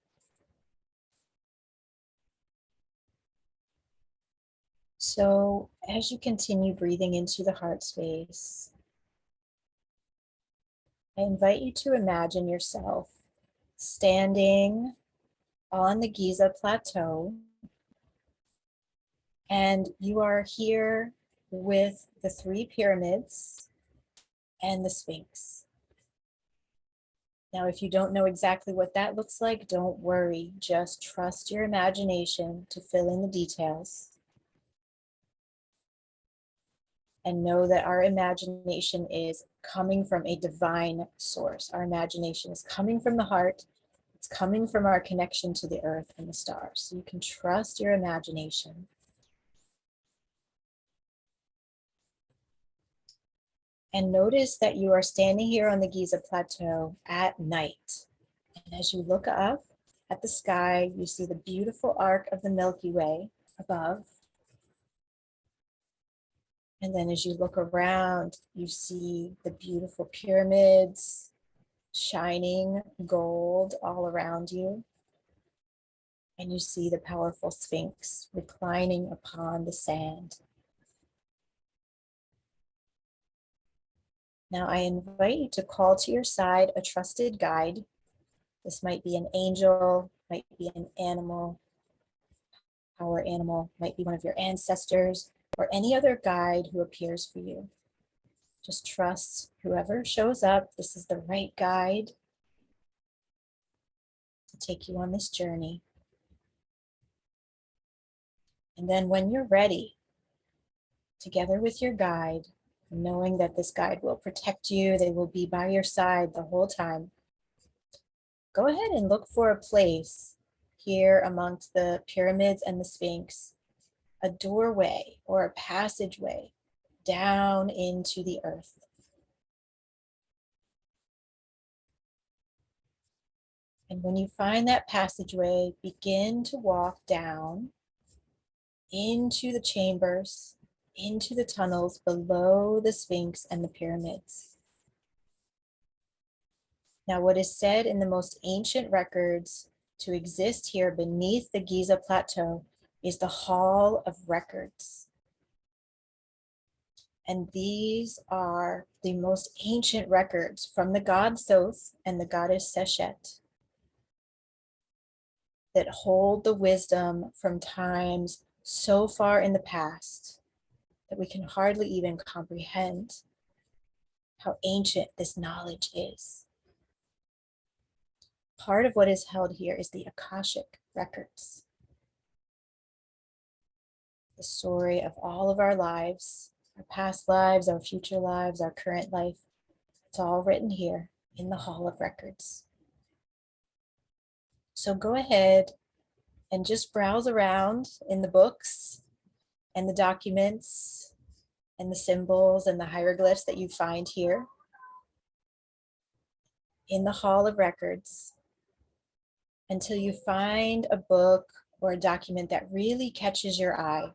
So as you continue breathing into the heart space, I invite you to imagine yourself standing on the Giza Plateau, and you are here with the 3 pyramids and the Sphinx. Now, if you don't know exactly what that looks like, don't worry. Just trust your imagination to fill in the details. And know that our imagination is coming from a divine source. Our imagination is coming from the heart. It's coming from our connection to the earth and the stars. So you can trust your imagination. And notice that you are standing here on the Giza Plateau at night. And as you look up at the sky, you see the beautiful arc of the Milky Way above. And then as you look around, you see the beautiful pyramids, shining gold all around you. And you see the powerful Sphinx reclining upon the sand. Now I invite you to call to your side a trusted guide. This might be an angel, might be an animal, power animal, might be one of your ancestors, or any other guide who appears for you. Just trust whoever shows up. This is the right guide to take you on this journey. And then when you're ready, together with your guide, knowing that this guide will protect you, they will be by your side the whole time, go ahead and look for a place here amongst the pyramids and the Sphinx, a doorway or a passageway down into the earth. And when you find that passageway, begin to walk down into the chambers, into the tunnels below the Sphinx and the pyramids. Now, what is said in the most ancient records to exist here beneath the Giza Plateau is the Hall of Records. And these are the most ancient records from the god Thoth and the goddess Seshet that hold the wisdom from times so far in the past that we can hardly even comprehend how ancient this knowledge is. Part of what is held here is the Akashic Records, the story of all of our lives, our past lives, our future lives, our current life. It's all written here in the Hall of Records. So go ahead and just browse around in the books and the documents and the symbols and the hieroglyphs that you find here in the Hall of Records until you find a book or a document that really catches your eye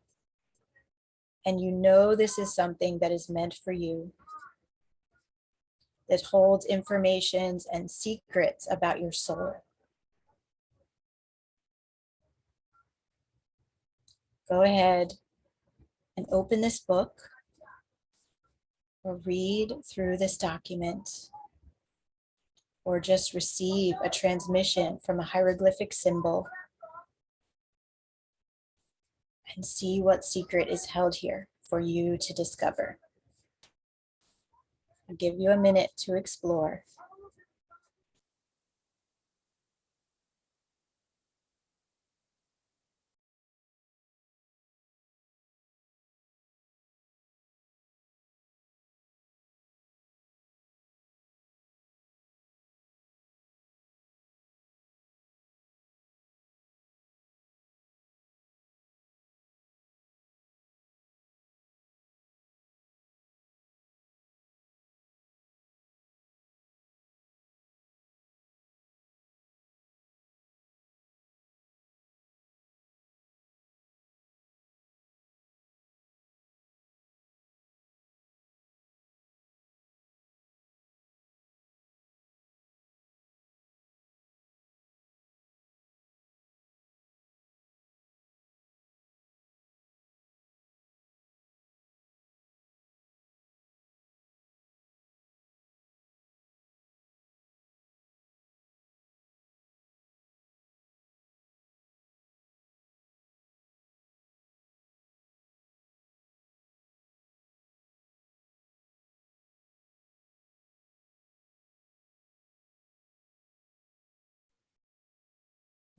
and you know this is something that is meant for you, that holds information and secrets about your soul. Go ahead and open this book or read through this document or just receive a transmission from a hieroglyphic symbol and see what secret is held here for you to discover. I'll give you a minute to explore.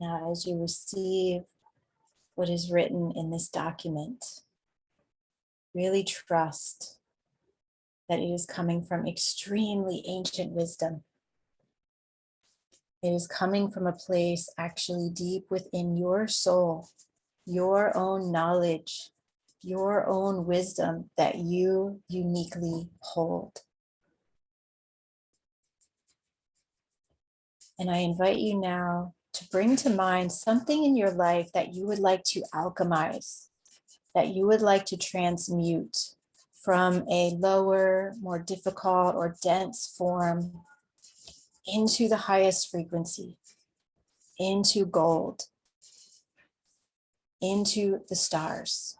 Now, as you receive what is written in this document, really trust that it is coming from extremely ancient wisdom. It is coming from a place actually deep within your soul, your own knowledge, your own wisdom that you uniquely hold. And I invite you now to bring to mind something in your life that you would like to alchemize, that you would like to transmute from a lower, more difficult or dense form into the highest frequency, into gold, into the stars.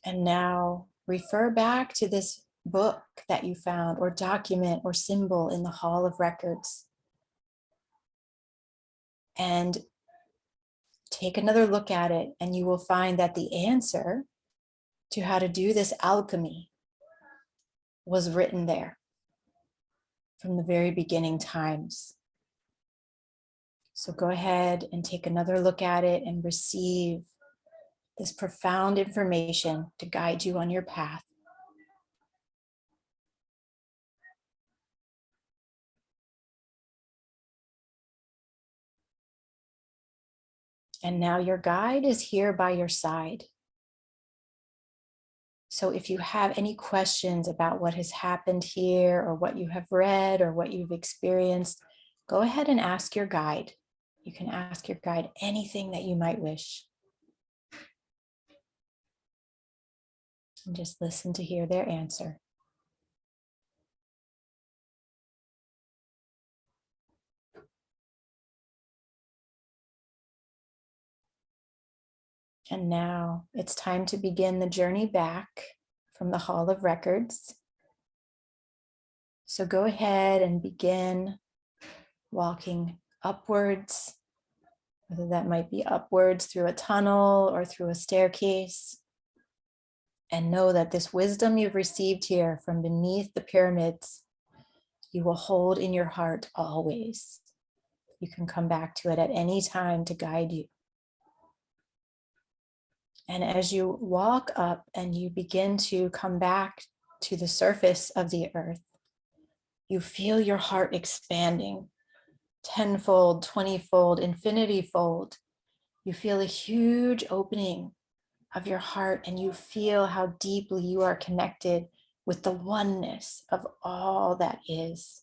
And now refer back to this book that you found, or document or symbol in the Hall of Records. And take another look at it, and you will find that the answer to how to do this alchemy was written there from the very beginning times. So go ahead and take another look at it and receive this profound information to guide you on your path. And now your guide is here by your side. So if you have any questions about what has happened here, or what you have read, or what you've experienced, go ahead and ask your guide. You can ask your guide anything that you might wish. And just listen to hear their answer. And now it's time to begin the journey back from the Hall of Records. So go ahead and begin walking upwards, whether that might be upwards through a tunnel or through a staircase. And know that this wisdom you've received here from beneath the pyramids, you will hold in your heart always. You can come back to it at any time to guide you. And as you walk up and you begin to come back to the surface of the earth, you feel your heart expanding tenfold, 20-fold, infinity-fold. You feel a huge opening of your heart, and you feel how deeply you are connected with the oneness of all that is,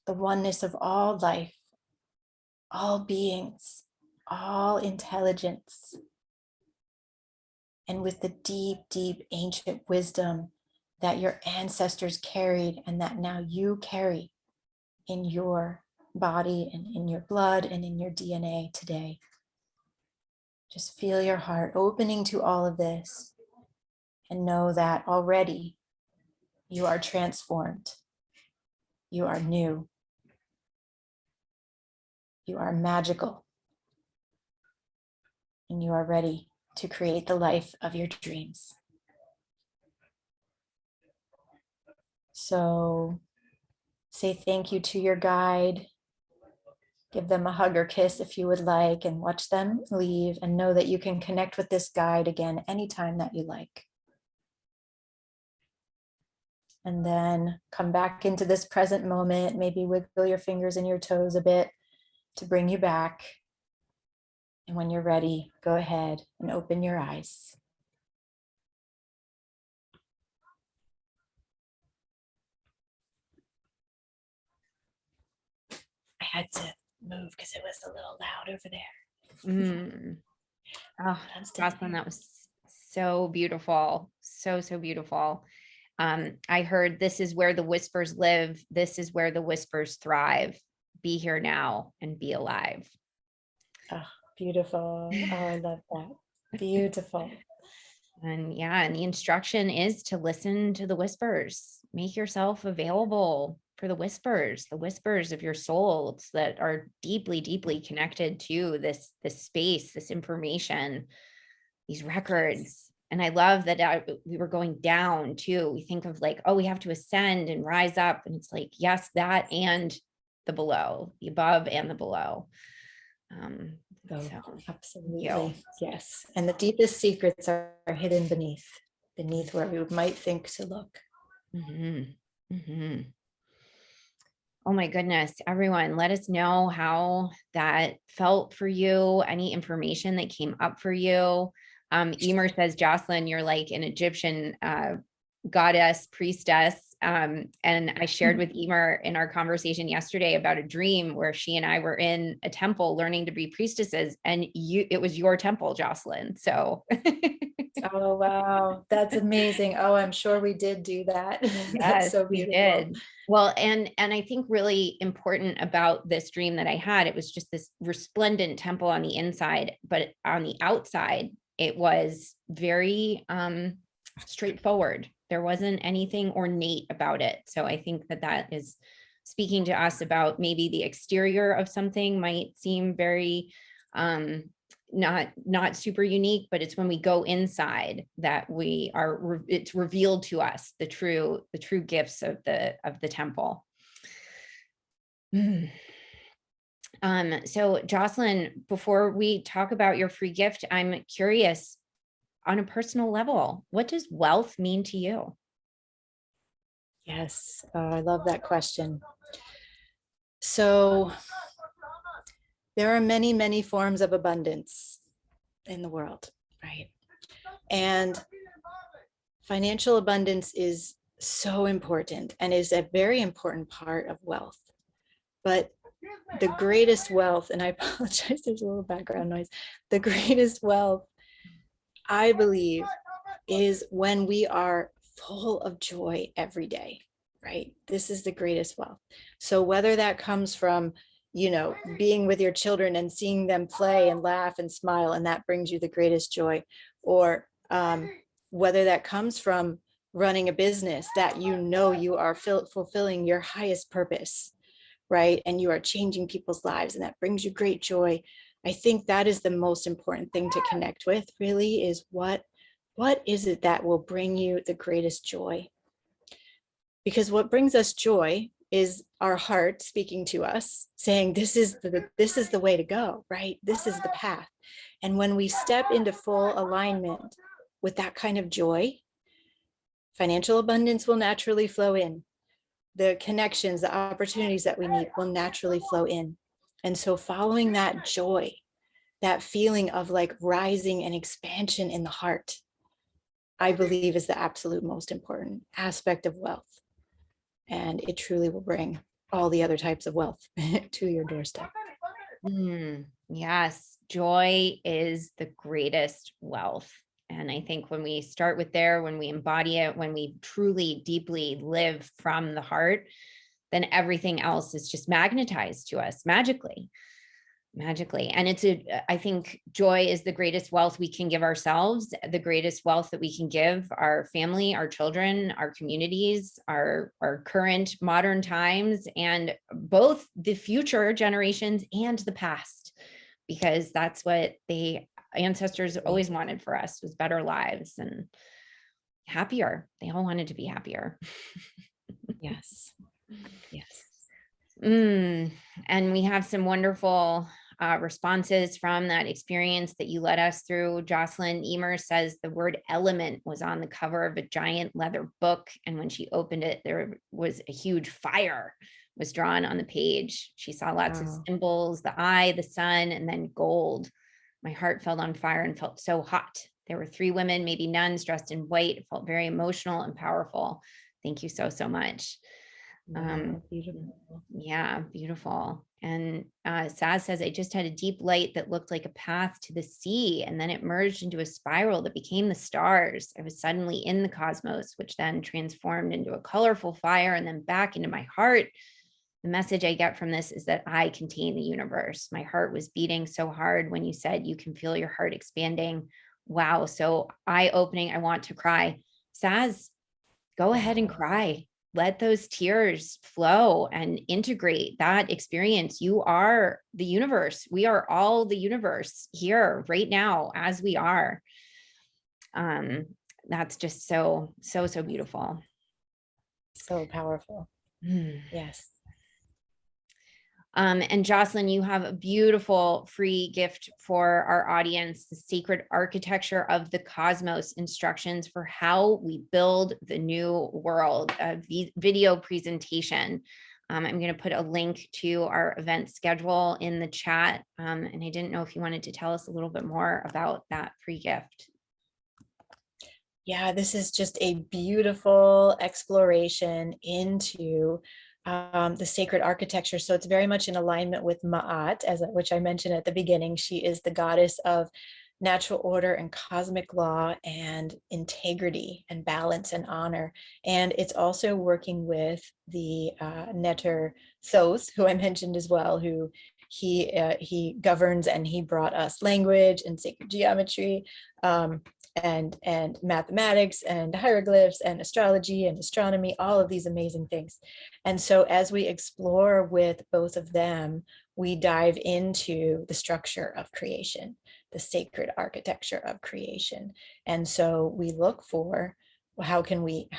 the oneness of all life, all beings, all intelligence, and with the deep, deep ancient wisdom that your ancestors carried and that now you carry in your body and in your blood and in your DNA today. Just feel your heart opening to all of this, and know that already you are transformed. You are new. You are magical. And you are ready to create the life of your dreams. So say thank you to your guide. Give them a hug or kiss if you would like, and watch them leave, and know that you can connect with this guide again anytime that you like. And then come back into this present moment, maybe wiggle your fingers and your toes a bit to bring you back. And when you're ready, go ahead and open your eyes. I had to move because it was a little loud over there. Oh, Jocelyn, that was so beautiful. So, so beautiful. I heard, this is where the whispers live. This is where the whispers thrive. Be here now and be alive. Oh, beautiful. Oh, I love that. Beautiful. And yeah, and the instruction is to listen to the whispers. Make yourself available for the whispers of your souls that are deeply, deeply connected to this space, this information, these records. And I love that we were going down too. We think of like, oh, we have to ascend and rise up. And it's like, yes, that and the below, the above and the below. So Absolutely. Yes. And the deepest secrets are hidden beneath where we might think to look. Oh my goodness, everyone, let us know how that felt for you, any information that came up for you. Emer says, Jocelyn, you're like an Egyptian goddess, priestess. And I shared with Emer in our conversation yesterday about a dream where she and I were in a temple learning to be priestesses, and it was your temple, Jocelyn. So oh wow, that's amazing. Oh, I'm sure we did do that. Yes, that's so beautiful. We did. Well, and I think really important about this dream that I had, it was just this resplendent temple on the inside, but on the outside, it was very straightforward. There wasn't anything ornate about it. So I think that that is speaking to us about maybe the exterior of something might seem very not super unique, but it's when we go inside that it's revealed to us the true gifts of the temple. So Jocelyn, before we talk about your free gift, I'm curious, on a personal level, what does wealth mean to you? Yes, I love that question. So there are many, many forms of abundance in the world, right? And financial abundance is so important and is a very important part of wealth. But the greatest wealth, and I apologize, there's a little background noise. The greatest wealth, I believe, is when we are full of joy every day, right? This is the greatest wealth. So whether that comes from, being with your children and seeing them play and laugh and smile, and that brings you the greatest joy, or whether that comes from running a business that you are fulfilling your highest purpose, right? And you are changing people's lives, and that brings you great joy. I think that is the most important thing to connect with, really, is what is it that will bring you the greatest joy? Because what brings us joy is our heart speaking to us, saying, this is the way to go, right? This is the path. And when we step into full alignment with that kind of joy, financial abundance will naturally flow in. The connections, the opportunities that we need will naturally flow in. And so following that joy, that feeling of like rising and expansion in the heart, I believe is the absolute most important aspect of wealth. And it truly will bring all the other types of wealth to your doorstep. Yes, joy is the greatest wealth. And I think when we start with there, when we embody it, when we truly deeply live from the heart, then everything else is just magnetized to us magically. And I think joy is the greatest wealth we can give ourselves, the greatest wealth that we can give our family, our children, our communities, our current modern times, and both the future generations and the past, because that's what the ancestors always wanted for us, was better lives and happier. They all wanted to be happier. Yes. And we have some wonderful responses from that experience that you led us through. Jocelyn Emer says the word element was on the cover of a giant leather book, and when she opened it, there was a huge fire was drawn on the page. She saw lots of symbols, the eye, the sun, and then gold. My heart felt on fire and felt so hot. There were 3 women, maybe nuns, dressed in white. It felt very emotional and powerful. Thank you so much. Beautiful. Yeah, beautiful. And Saz says, I just had a deep light that looked like a path to the sea, and then it merged into a spiral that became the stars. I was suddenly in the cosmos, which then transformed into a colorful fire and then back into my heart. The message I get from this is that I contain the universe. My heart was beating so hard when you said you can feel your heart expanding. Wow, so eye-opening. I want to cry. Saz, go ahead and cry. Let those tears flow and integrate that experience. You are the universe. We are all the universe here right now as we are. That's just so beautiful. So powerful. Mm. Yes. And Jocelyn, you have a beautiful free gift for our audience, the Sacred Architecture of the Cosmos, instructions for how we build the new world, a video presentation. I'm going to put a link to our event schedule in the chat. And I didn't know if you wanted to tell us a little bit more about that free gift. Yeah, this is just a beautiful exploration into the sacred architecture. So it's very much in alignment with Ma'at, which I mentioned at the beginning. She is the goddess of natural order and cosmic law and integrity and balance and honor. And it's also working with the Neter Thoth, who I mentioned as well, who he governs, and he brought us language and sacred geometry. And mathematics and hieroglyphs and astrology and astronomy, all of these amazing things. And so as we explore with both of them, we dive into the structure of creation, the sacred architecture of creation. And so we look for, how can we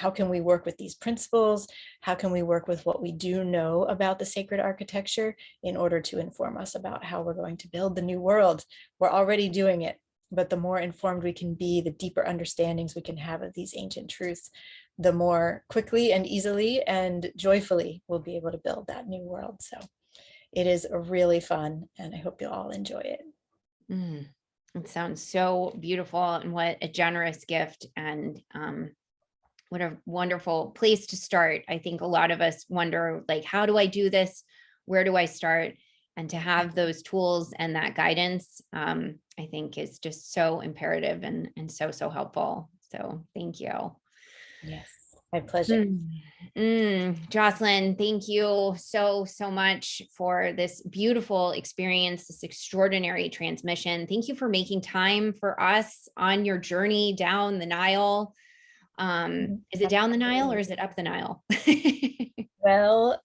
work with these principles? How can we work with what we do know about the sacred architecture in order to inform us about how we're going to build the new world? We're already doing it, but the more informed we can be, the deeper understandings we can have of these ancient truths, the more quickly and easily and joyfully we'll be able to build that new world. So it is really fun, and I hope you'll all enjoy it. It sounds so beautiful, and what a generous gift, and what a wonderful place to start. I think a lot of us wonder, like, how do I do this? Where do I start? And to have those tools and that guidance, I think is just so imperative and so helpful. So thank you. Yes, my pleasure. Jocelyn, thank you so much for this beautiful experience, this extraordinary transmission. Thank you for making time for us on your journey down the Nile. Is it down the Nile or is it up the Nile? Well,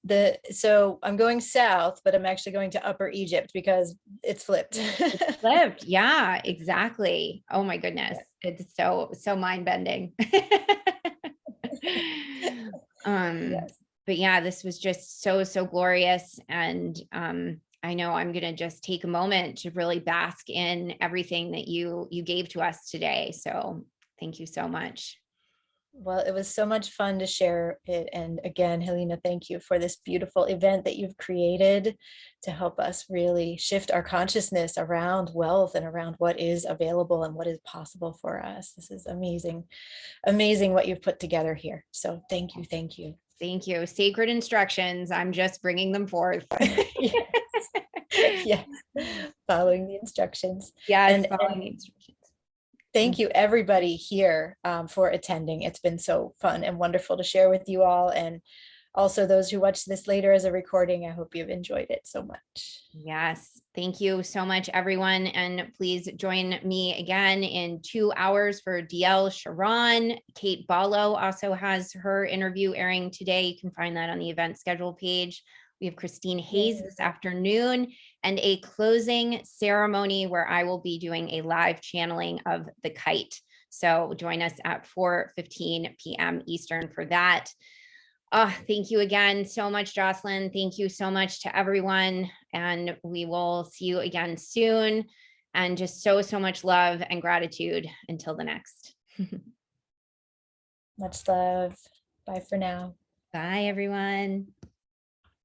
so I'm going south, but I'm actually going to Upper Egypt because it's flipped. It's flipped. Yeah, exactly. Oh my goodness. It's so mind-bending. Yes. But yeah, this was just so glorious. And I know I'm gonna just take a moment to really bask in everything that you gave to us today. So thank you so much. Well, it was so much fun to share it. And again, Helena, thank you for this beautiful event that you've created to help us really shift our consciousness around wealth and around what is available and what is possible for us. This is amazing, amazing what you've put together here. So thank you, thank you. Thank you. Sacred instructions. I'm just bringing them forth. Yes. Yes. Following the instructions. Yes, following the instructions. Thank you, everybody here, for attending. It's been so fun and wonderful to share with you all. And also those who watch this later as a recording, I hope you've enjoyed it so much. Yes. Thank you so much, everyone. And please join me again in 2 hours for DL Sharon. Kate Ballo also has her interview airing today. You can find that on the event schedule page. We have Christine Hayes this afternoon, and a closing ceremony where I will be doing a live channeling of the kite. So join us at 4:15 p.m. Eastern for that. Thank you again so much, Jocelyn. Thank you so much to everyone. And we will see you again soon. And just so much love and gratitude until the next. Much love. Bye for now. Bye, everyone.